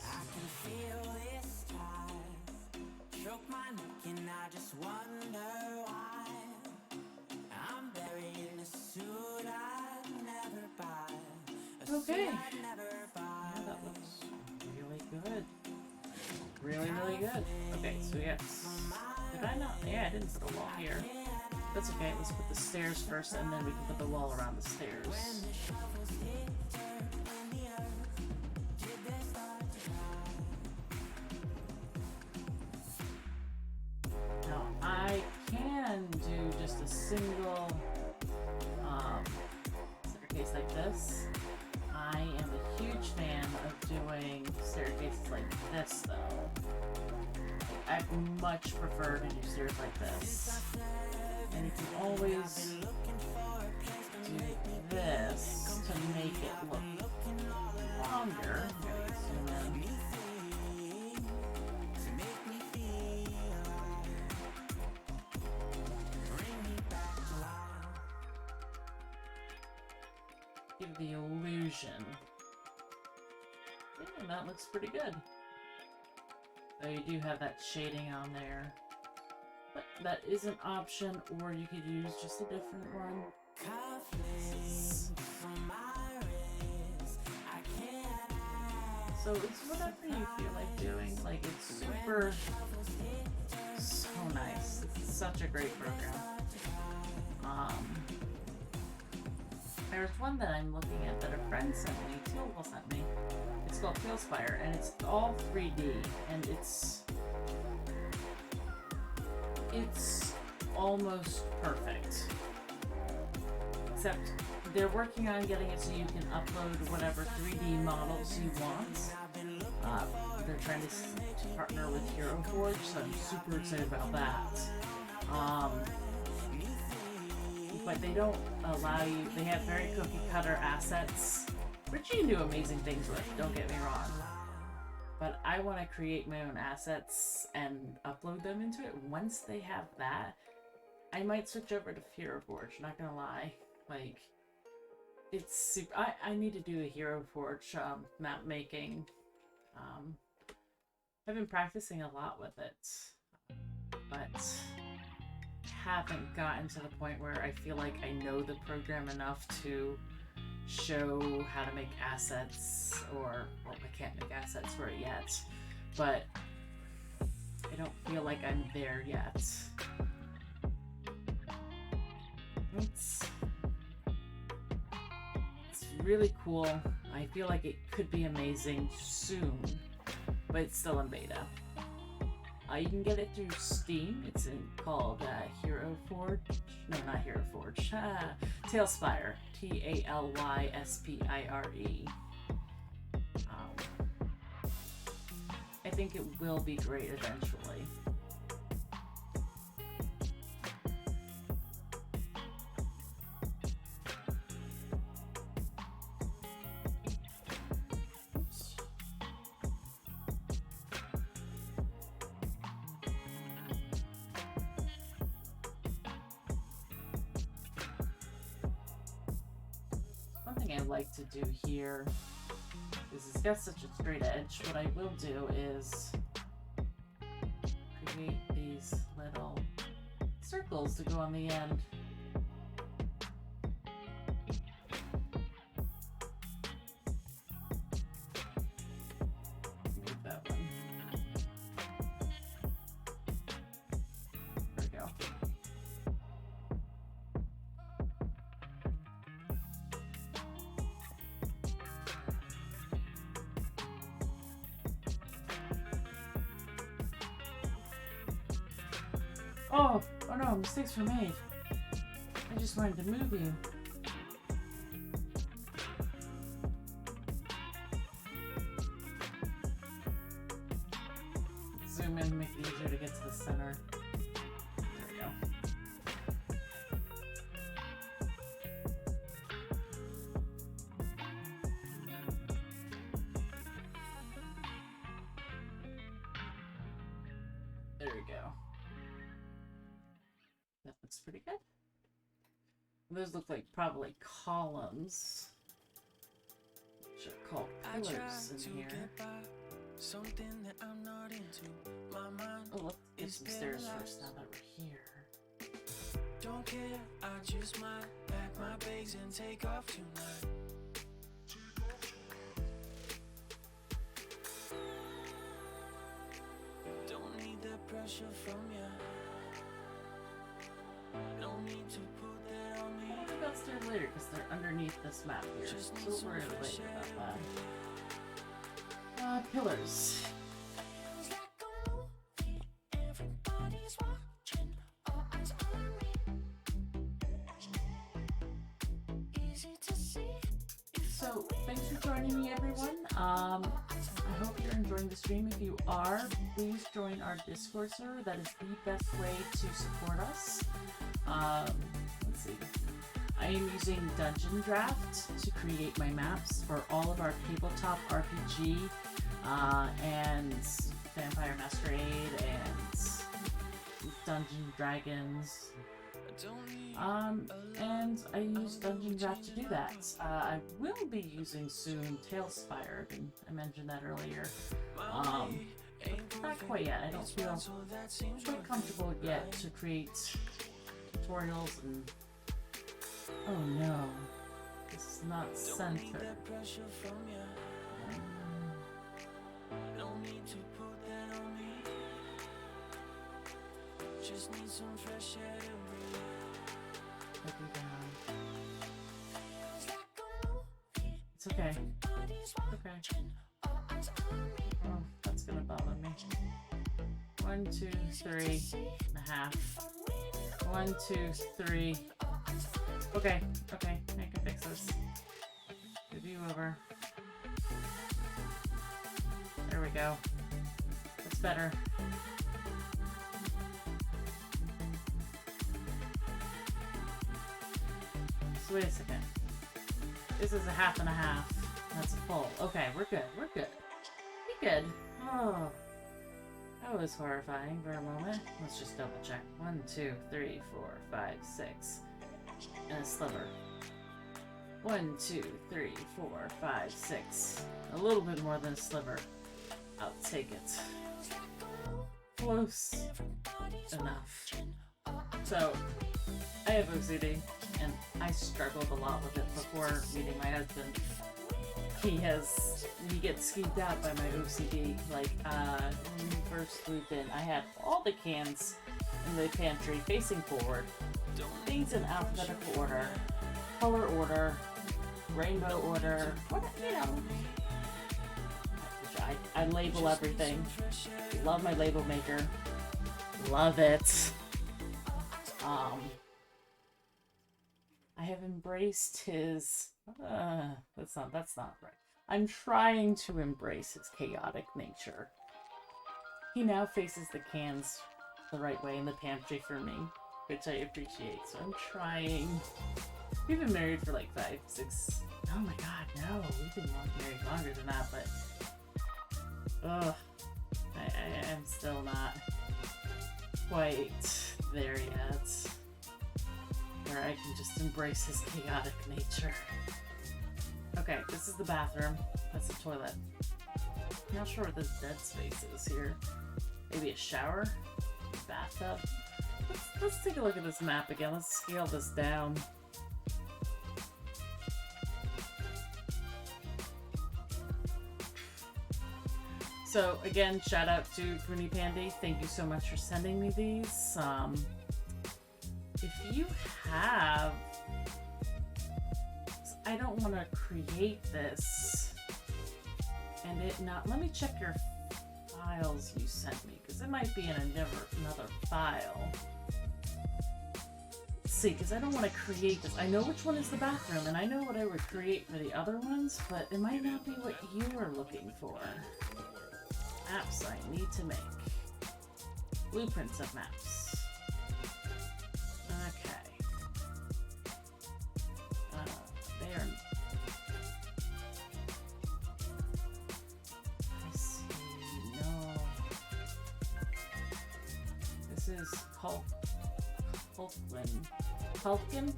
I can feel this time. Choke my neck and I just wonder why. I'm buried in a suit I'd never buy. Okay. I'd never buy. Yeah, that looks really good. Really, really good. Okay, so yes. Did I not? Yeah, I didn't put a wall here. That's okay. Let's put the stairs first, and then we can put the wall around the stairs. Now, I can do just a single staircase like this. I am a huge fan of doing staircases like this, though. I much prefer to do stairs like this. And you can always do this to make it look longer. I'm gonna zoom in. Give the illusion. Yeah, that looks pretty good. So you do have that shading on there. But that is an option, or you could use just a different one. So it's whatever you feel like doing. Like, it's super, so nice. It's such a great program. There's one that I'm looking at that a friend sent me, Teal sent me. It's It's called Tailspire, and it's all 3D, and it's almost perfect. Except they're working on getting it so you can upload whatever 3D models you want. They're trying to partner with Hero Forge, so I'm super excited about that. But they don't allow you, they have very cookie cutter assets, which you can do amazing things with, don't get me wrong. But I want to create my own assets and upload them into it. Once they have that, I might switch over to Hero Forge, not gonna lie. Like, it's super, I need to do a Hero Forge map making. I've been practicing a lot with it, but haven't gotten to the point where I feel like I know the program enough to show how to make assets, or, well, I can't make assets for it yet, but I don't feel like I'm there yet. It's really cool. I feel like it could be amazing soon, but it's still in beta. You can get it through Steam. It's called Hero Forge. No, not Hero Forge. Tailspire. Tallyspire. I think it will be great eventually. I like to do here is it's got such a straight edge. What I will do is create these little circles to go on the end. Move that one. There we go. Oh no, mistakes were made. I just wanted to move you. Zoom in, make it easier to get to the center. There we go. There we go. That looks pretty good. Those look like probably columns, which are called pillars in here. Oh, let's get some stairs first now that we're here. Don't care, I just might pack my bags and take off tonight. Don't need the pressure from you. No need to put that on me. We'll talk about stairs later because they're underneath this map here. So we'll worry later about that. Pillars. Feels like a movie, everybody's watching, all eyes on me. Easy to see. So thanks for joining me, everyone. I hope you're enjoying the stream. If you are, please join our Discord server. That is the best way to support us. Let's see. I am using Dungeon Draft to create my maps for all of our tabletop RPG and Vampire Masquerade and Dungeon Dragons. And I use Dungeon Draft to do that. I will be using soon Tailspire, and I mentioned that earlier. Not quite yet. I don't feel quite comfortable yet to create tutorials and... Oh no. This is not centered. No need to put that on me. Just need some fresh air to breathe. It's okay. It's okay. Oh, that's gonna bother me. 1, 2, 3.5. 1, 2, 3. Okay, okay, I can fix this. Move you over. There we go. That's better. So wait a second. This is a half and a half. That's a full. Okay, we're good. We're good. We're good. Oh. That was horrifying for a moment. Let's just double check. 1, 2, 3, 4, 5, 6. And a sliver. 1, 2, 3, 4, 5, 6. A little bit more than a sliver. I'll take it. Close enough. So, I have OCD, and I struggled a lot with it before meeting my husband. He gets skeeved out by my OCD. Like, when we first moved in, I had all the cans in the pantry facing forward, things in alphabetical order, color order, rainbow order, you know. I label everything. Love my label maker. Love it. I have embraced his. That's not right. I'm trying to embrace his chaotic nature. He now faces the cans the right way in the pantry for me, which I appreciate. So I'm trying. We've been married for like 5, 6. Oh my god, no! We've been married longer than that, but. Ugh. I am still not quite there yet. Where I can just embrace his chaotic nature. Okay, this is the bathroom. That's the toilet. I'm not sure what this dead space is here. Maybe a shower? A bathtub? Let's take a look at this map again. Let's scale this down. So again, shout out to Pruny Pandy. Thank you so much for sending me these. If you have, I don't want to create this and it not. Let me check your files you sent me because it might be in another file. Let's see, because I don't want to create this. I know which one is the bathroom and I know what I would create for the other ones, but it might not be what you are looking for. Maps I need to make. Blueprints of maps. Okay. There. I see. No. This is Culkin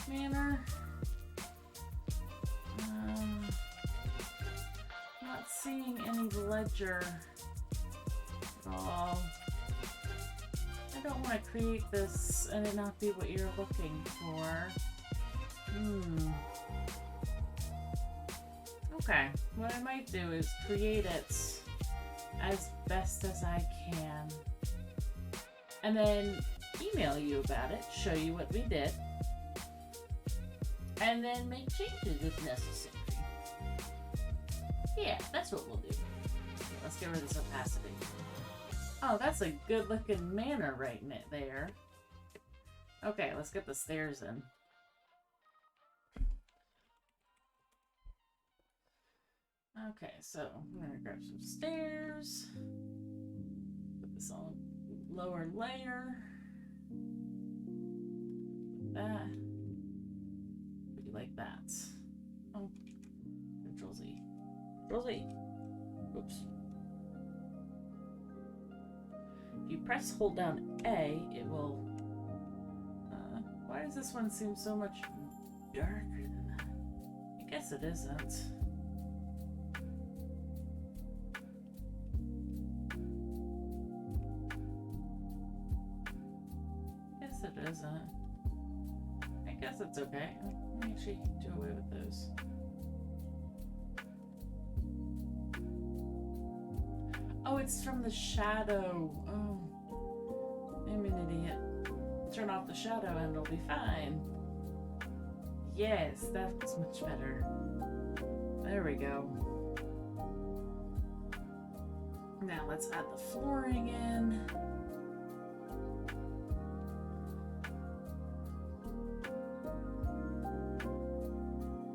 Manor. Not seeing any ledger at all. I don't want to create this and it not be what you're looking for. Okay, what I might do is create it as best as I can and then email you about it, show you what we did, and then make changes if necessary. Yeah, that's what we'll do. Let's get rid of this opacity. Oh, that's a good looking manor right in it there. Okay, let's get the stairs in. Okay, so I'm gonna grab some stairs. Put this on lower layer. That. Maybe like that. Oh, Control Z. Rosie. Oops. If you press hold down A, it will. Why does this one seem so much darker than that? I guess it isn't. Guess it isn't. I guess it's okay. Let me actually do away with those. Oh, it's from the shadow. Oh, I'm an idiot. Turn off the shadow and it'll be fine. Yes, that's much better. There we go. Now let's add the flooring in.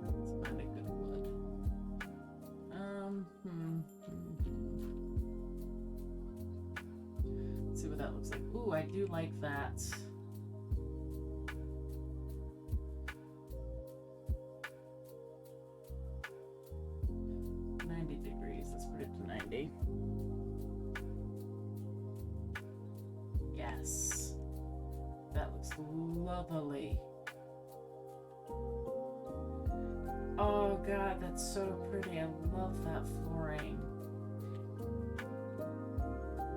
Let's find a good wood. Let's see what that looks like. Ooh, I do like that. Let's put it to 90. Yes. That looks lovely. Oh god, that's so pretty. I love that flooring.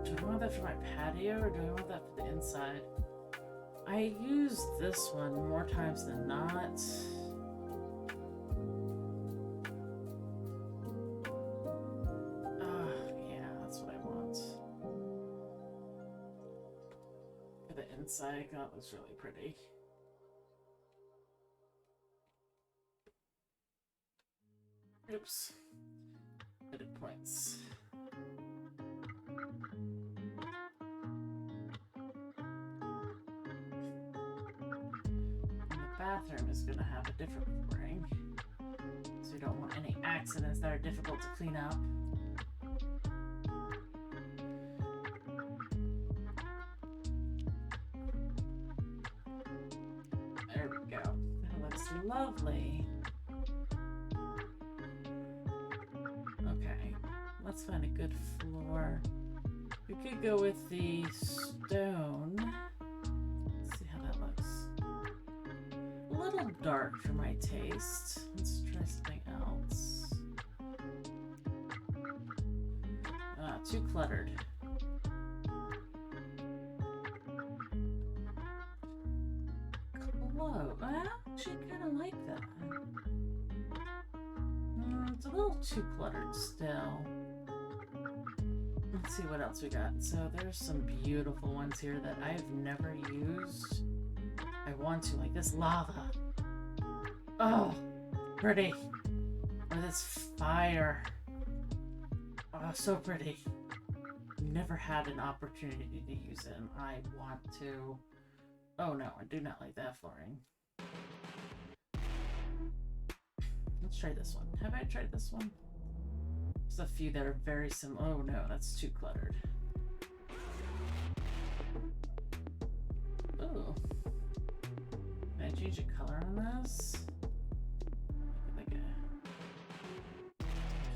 Do I want that for my patio or do I want that for the inside? I use this one more times than not. Inside, that looks really pretty. Oops. Edit points. And the bathroom is going to have a different flooring. So we don't want any accidents that are difficult to clean up. Lovely. Okay, let's find a good floor. We could go with the stone. Let's see how that looks. A little dark for my taste. Let's try something else. Too cluttered. I actually kind of like that. It's a little too cluttered still. Let's see what else we got. So there's some beautiful ones here that I've never used. I want to, like this lava. Oh, pretty. Or this fire. Oh, so pretty. Never had an opportunity to use it, and I want to. Oh no, I do not like that flooring. Let's try this one. Have I tried this one? There's a few that are very similar. Oh no, that's too cluttered. Ooh. Can I change the color on this? Make it like a...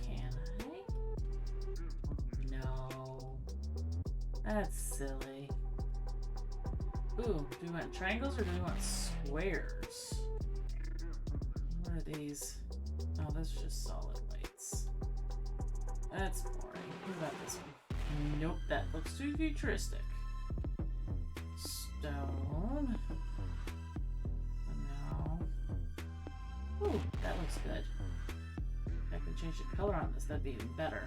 Can I? No. That's silly. Ooh, do we want triangles or do we want squares? What are these? Oh, those are just solid whites. That's boring. What about this one? Nope, that looks too futuristic. Stone. No. Ooh, that looks good. If I can change the color on this, that'd be even better.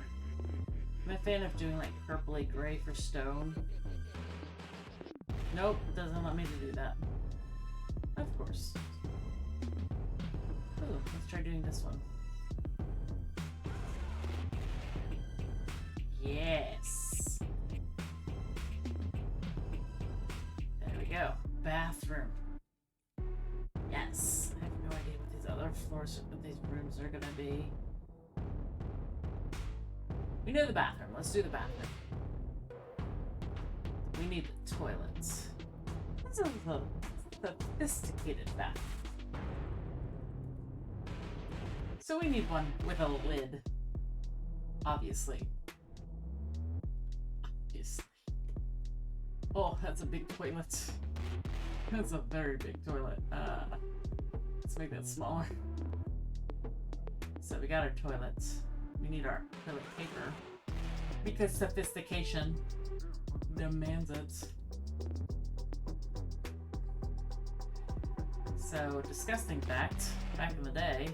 I'm a fan of doing like purpley gray for stone. Nope, doesn't let me to do that. Of course. Ooh, let's try doing this one. Yes! There we go. Bathroom. Yes! I have no idea what these other floors, what these rooms are gonna be. We know the bathroom. Let's do the bathroom. We need the toilets. This is a sophisticated bathroom. So we need one with a lid. Obviously. Obviously. Oh, that's a big toilet. That's a very big toilet. Let's make that smaller. So we got our toilets. We need our toilet paper. Because sophistication demands it. So, disgusting fact, back in the day,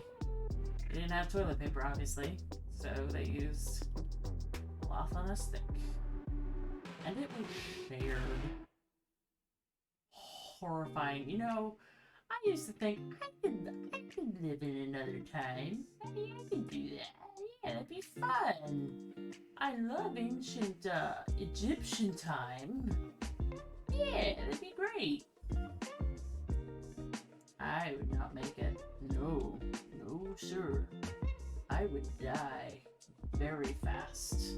they didn't have toilet paper, obviously, so they used cloth on a stick. And it was shared. Horrifying. You know, I used to think, I could live in another time. I could do that. Yeah, that'd be fun. I love ancient Egyptian time. Yeah, that'd be great. I would not make it. No, no, sir. I would die very fast.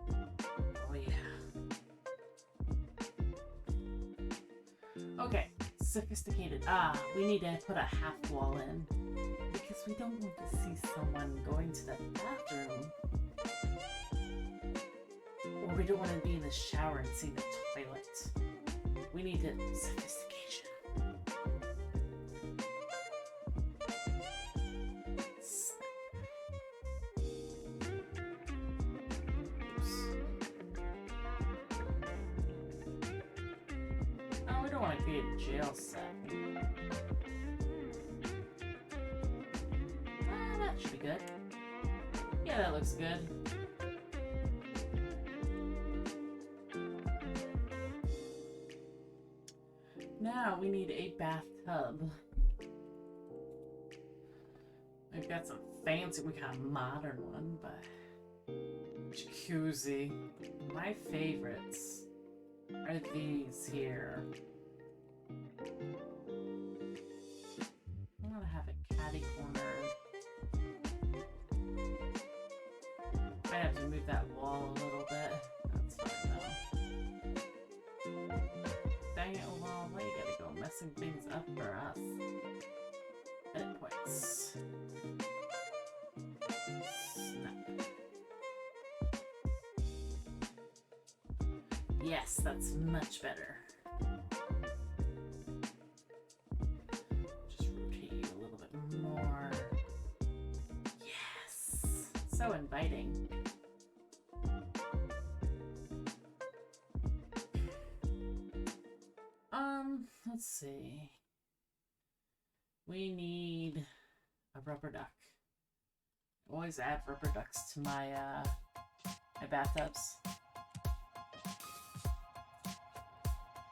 Oh, yeah. Okay, sophisticated. We need to put a half wall in. Because we don't want to see someone going to the bathroom. Or we don't want to be in the shower and see the toilet. We need the sophistication. Oh, we don't want to be a jail cell. That should be good. Yeah, that looks good. Now we need a bathtub. We've got some fancy, we got a modern one, but jacuzzi. My favorites are these here. I'm gonna have a catty corner. I have to move that wall a little bit. That's fine though. Dang it, well, why you gotta go messing things up for us? Edit points. Snap. Yes, that's much better. Just rotate you a little bit more. Yes! So inviting. Let's see. We need a rubber duck. Always add rubber ducks to my my bathtubs.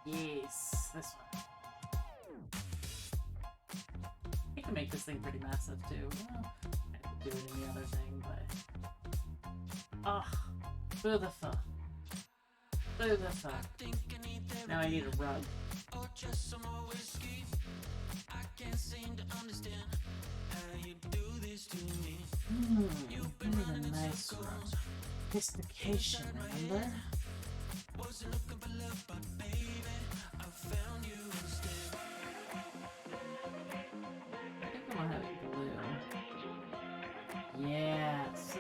Yes, this one. I can make this thing pretty massive too. Well, I could do any other thing, but beautiful. Beautiful. Now I need a rug. Or just some more whiskey. I can't seem to understand how you do this to me. You've been running in nice circles. Sophistication, remember? Wasn't looking for love, but baby, I found you instead. I think I'm gonna have it blue. Yeah. So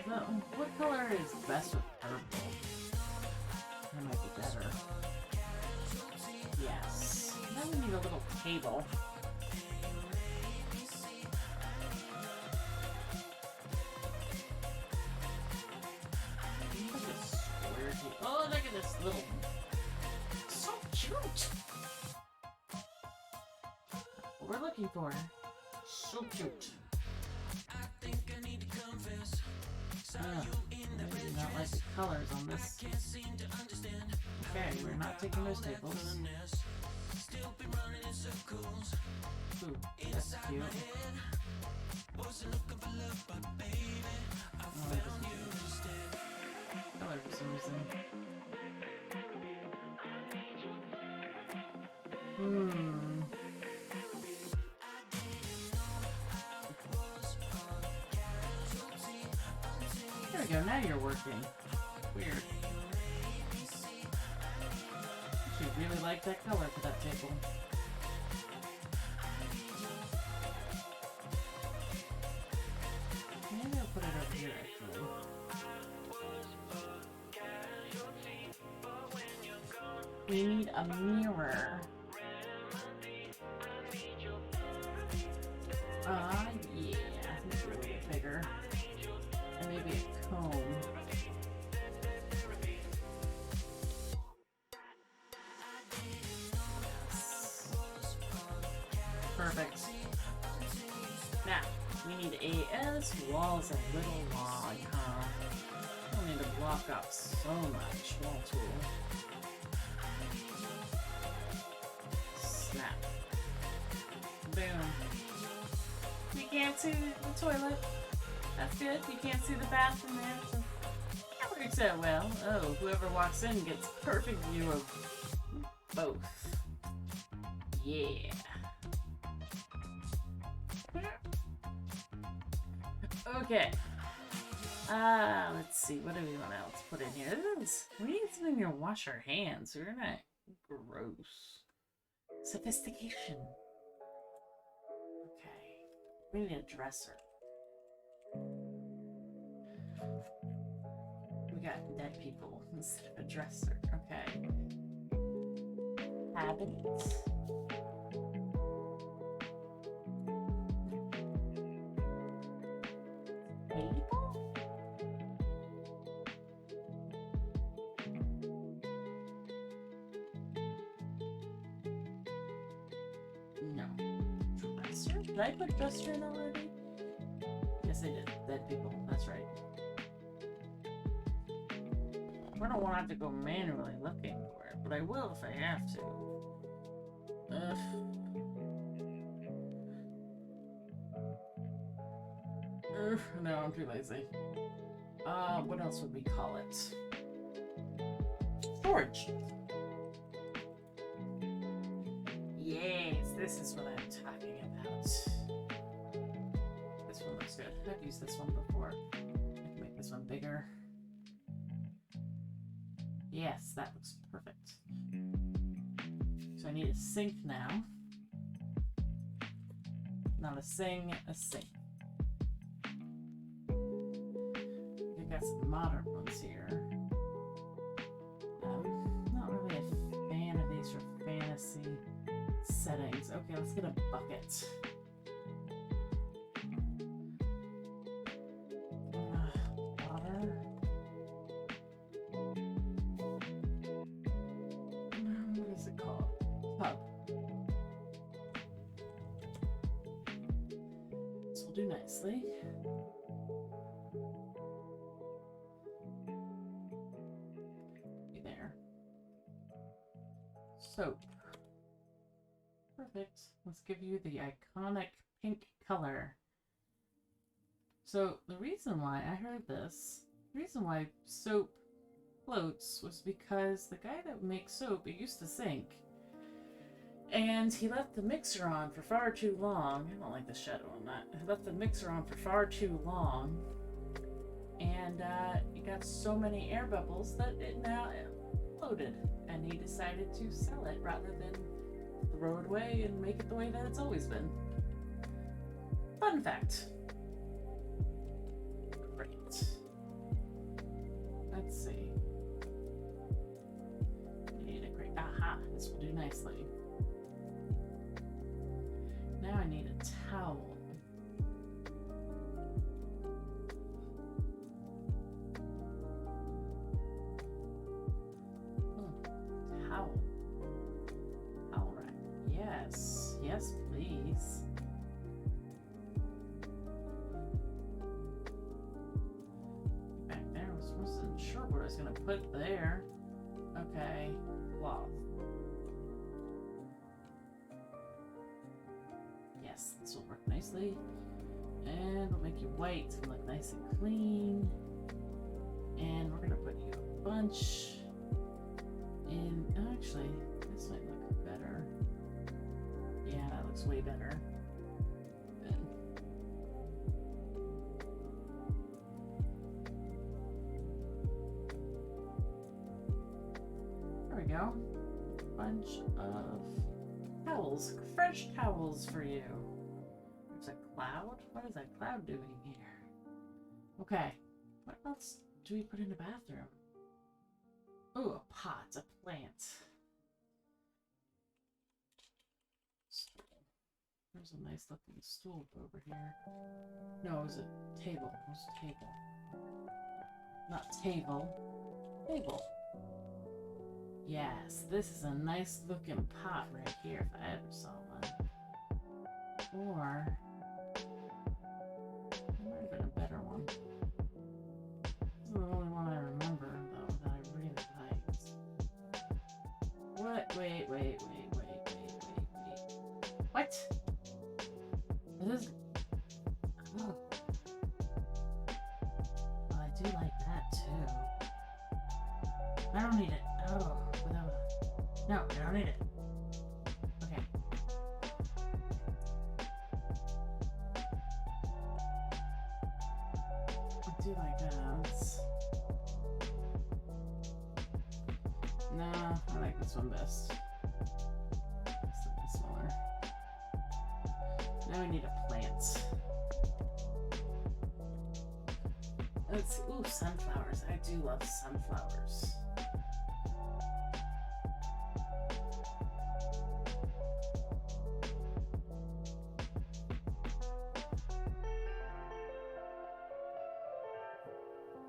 what color is best with purple? That might be better. Yes. Now we need a little table. Look at this square table. Oh, look at this little. So cute. What we're looking for. So cute. I think I need to confess. I do not like the colors on this. Can't seem to understand. Okay, we're not taking those tables. Still been running in circles. Ooh, that's cute. Wasn't looking for love, but baby, I found you instead. Color for some reason. There we go, now you're working. Weird. She really liked that color for that table. Maybe I'll put it over here actually. We need a mirror. Yeah, this is really bigger. And maybe a comb. Perfect. Now, we need this wall is a little long, huh? I don't need to block up so much. Wall tool. Snap. Boom. We can't see the toilet. That's good. You can't see the bathroom there, so that works out well. Oh, whoever walks in gets perfect view of both. Yeah. Okay. Let's see. What do we want else put in here? We need something to wash our hands. We're not gross. Sophistication. Okay. We need a dresser. We got dead people instead of a dresser. Okay. Cabinets. Table? No. Dresser? Did I put dresser in already? Yes, I did. Dead people. That's right. I don't want to have to go manually looking for it, but I will if I have to. Ugh. No, I'm too lazy. What else would we call it? Storage. Yes, this is what I'm talking about. This one looks good. I've used this one before. I can make this one bigger. Yes, that looks perfect. So I need a sink now. Not a sing, a sink. We've got some modern ones here. Not really a fan of these for fantasy settings. Okay, let's get a bucket. Water. What is it called? Tub. This will do nicely. There. Soap. Perfect. Let's give you the iconic pink color. So the reason why I heard this, the reason why soap floats was because the guy that makes soap, it used to sink. And he left the mixer on for far too long. I don't like the shadow on that. He left the mixer on for far too long. And it got so many air bubbles that it now floated. And he decided to sell it rather than throw it away and make it the way that it's always been. Fun fact. Great. Let's see. We need a great. Aha! This will do nicely. Now I need a towel. Towel. Towel rack. Yes. Yes, please. Back there. I wasn't sure what I was going to put there. Okay. Cloth. Yes, this will work nicely. And we'll make you white and look nice and clean. And we're going to put you a bunch in. Actually, this might look better. Yeah, that looks way better. Then. There we go. Bunch of towels. Fresh towels for you. There's a cloud? What is that cloud doing here? Okay. What else do we put in the bathroom? Oh, a pot, a plant. Stool. There's a nice looking stool over here. No, it was a table. It was a table. Not table. Table. Yes, this is a nice looking pot right here if I ever saw one. Or there might have been a better one. This is the only one I remember though that I really liked. What? Wait. What? It is. Oh. do like that too. I don't need it. Oh, no, I don't need it. Okay. I do like that. Nah, I like this one best. Something smaller. Now we need a plant. Let's see. Ooh, sunflowers. I do love sunflowers.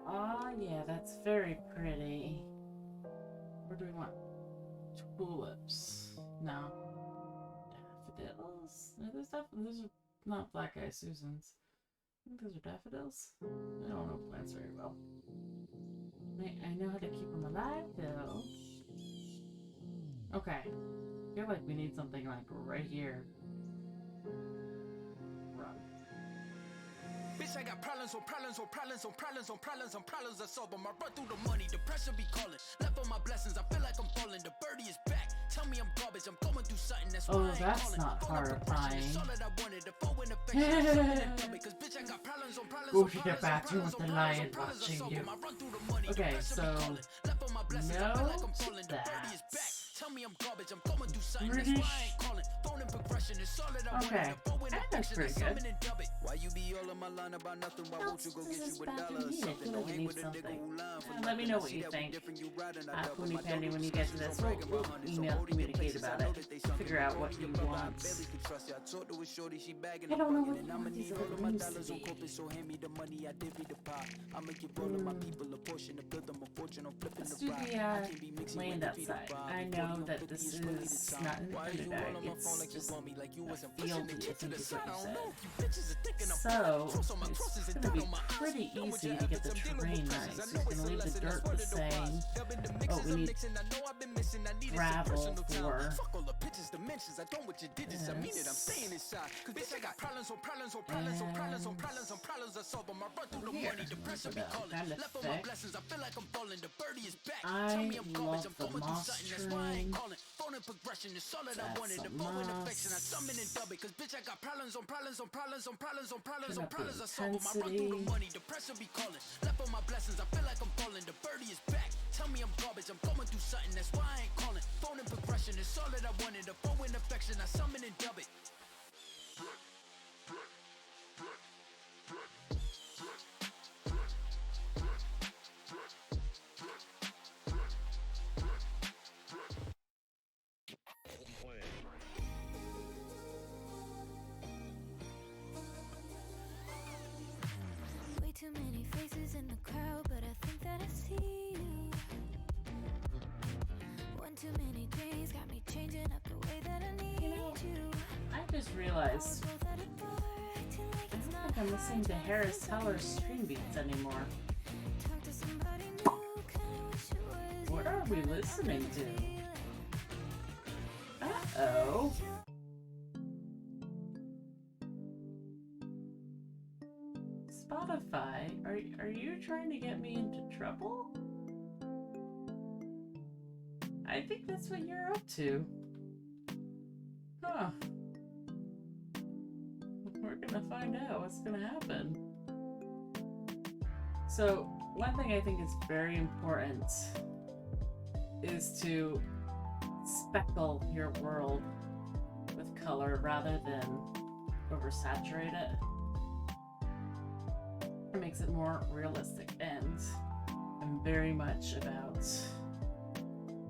Oh, yeah, that's very pretty. What do we want? Tulips. No. Daffodils? No, those are not black eye Susans. I think those are daffodils. I don't know plants very well. I know how to keep them alive, though. Okay. I feel like we need something like right here. Run. Bitch, I got problems on problems on problems on problems on problems on problems. I solve them. I run through the money. The pressure be calling. Left on my blessings. I feel like I'm falling. The birdie is back. Tell me I'm garbage. I'm going through something that's why I ain't that's calling. not horrifying. Go to the bathroom with the lion watching you. Okay, so no to that. Tell me I'm garbage. I'm going through something British. that's why I ain't calling. Phone and progression is all that I Okay, that looks pretty good. Why you be all on my line about nothing? Why won't you go get you a dollar or something? Don't hang with a nigga who lying for Let me know what you think. Pony Penny, when you get to this, we'll email, communicate about it. Figure out what you want. I don't know what you want these other rooms to be. Let's do the land outside. I know that this is not an Underdark, it's just a field, I think is what you said. So, it's going to be pretty easy to get the terrain nice. We're going to leave the dirt the same. Oh, we need gravel for this. Here, so that kind of thick. I love the moss train. That's a moss. Tell me I'm garbage, I'm going through something, that's why I ain't calling. Phone and progression is all that I wanted. A phone and affection, I summon and dub it. Way too many faces in the crowd, but I think that I see you. One too many days got me changing up the way that I need you. I just realized I don't think I'm listening to Harris Heller's stream beats anymore. What are we listening to? Uh-oh. Spotify, are you trying to get me into trouble? I think that's what you're up to. Huh. We're gonna find out what's gonna happen. So, one thing I think is very important is to speckle your world with color rather than oversaturate it. It makes it more realistic, and I'm very much about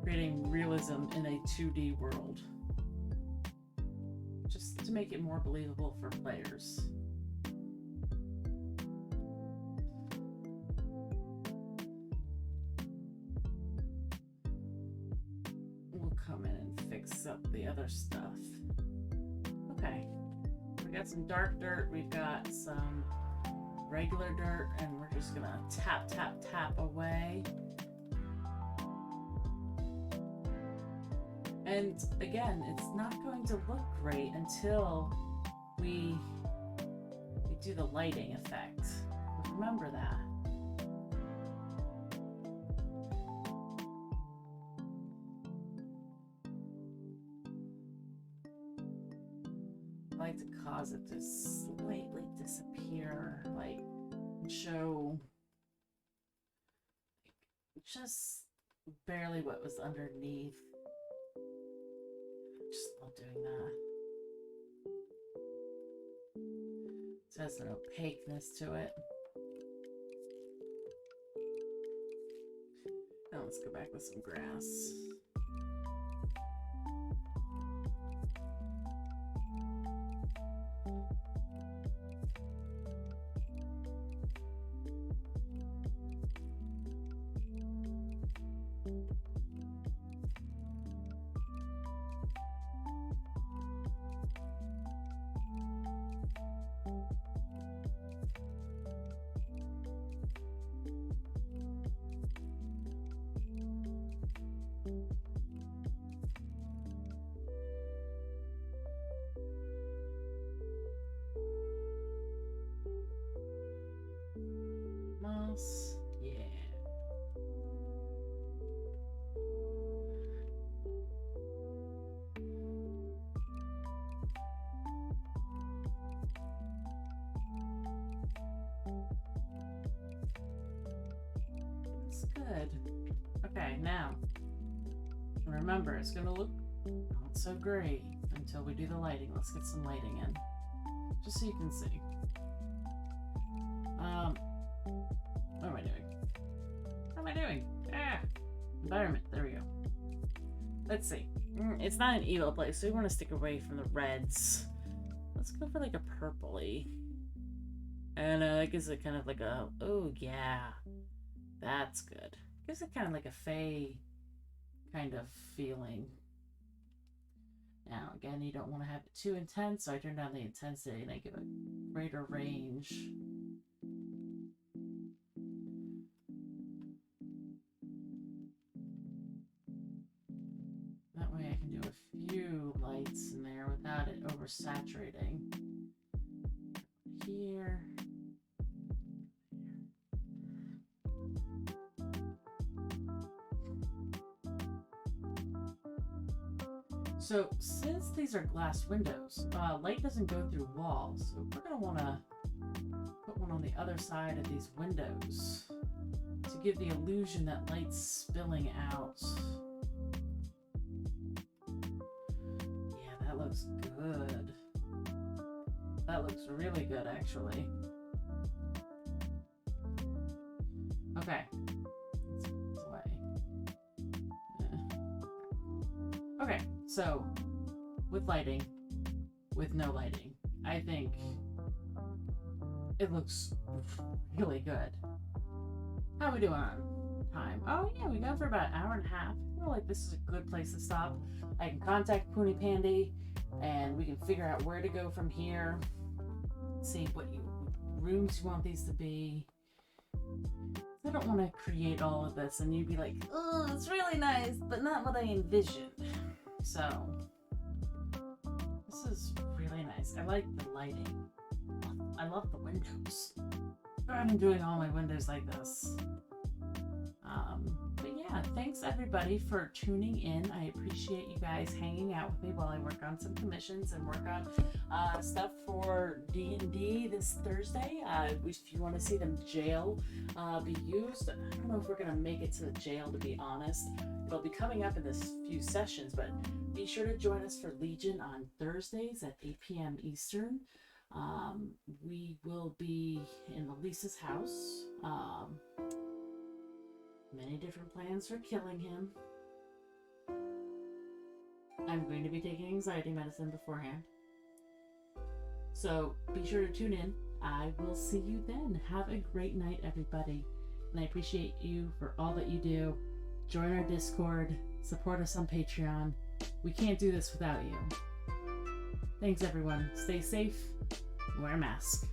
creating realism in a 2D world, just to make it more believable for players. We'll come in and fix up the other stuff. Okay, we got some dark dirt, we've got some regular dirt, and we're just gonna tap, tap, tap away. And again, it's not going to look great until we do the lighting effect. Remember that. like to cause it to slightly disappear, like show just barely what was underneath. Just love doing that. It has an opaqueness to it. Now let's go back with some grass. Moss, yeah. That's good. Okay, now remember, it's gonna look not so great until we do the lighting. Let's get some lighting in, just so you can see. What am I doing? What am I doing? Ah! Environment. There we go. Let's see. It's not an evil place, so we want to stick away from the reds. Let's go for like a purpley. And that gives it kind of like a... Oh, yeah. That's good. Gives it kind of like a fey kind of feeling. Now, again, you don't want to have it too intense, so I turn down the intensity and I give it greater range. That way I can do a few lights in there without it oversaturating. Here. So, since these are glass windows, light doesn't go through walls, so we're going to want to put one on the other side of these windows to give the illusion that light's spilling out. Yeah, that looks good. That looks really good, actually. Okay. Let's put this away. Okay, so with lighting, with no lighting, I think it looks really good. How are we doing on time? Oh yeah, we got for about an hour and a half. I feel like this is a good place to stop. I can contact Puni Pandy and we can figure out where to go from here. See what rooms you want these to be. I don't want to create all of this and you'd be like, oh, it's really nice, but not what I envisioned. So, this is really nice. I like the lighting. I love the windows. I've been doing all my windows like this. But yeah, thanks everybody for tuning in. I appreciate you guys hanging out with me while I work on some commissions and work on stuff for D&D this Thursday. If you want to see the jail be used, I don't know if we're going to make it to the jail, to be honest. It'll be coming up in this few sessions, but be sure to join us for Legion on Thursdays at 8 p.m. Eastern. We will be in Elisa's house. Many different plans for killing him. I'm going to be taking anxiety medicine beforehand. So be sure to tune in. I will see you then. Have a great night, everybody. And I appreciate you for all that you do. Join our Discord. Support us on Patreon. We can't do this without you. Thanks, everyone. Stay safe. Wear a mask.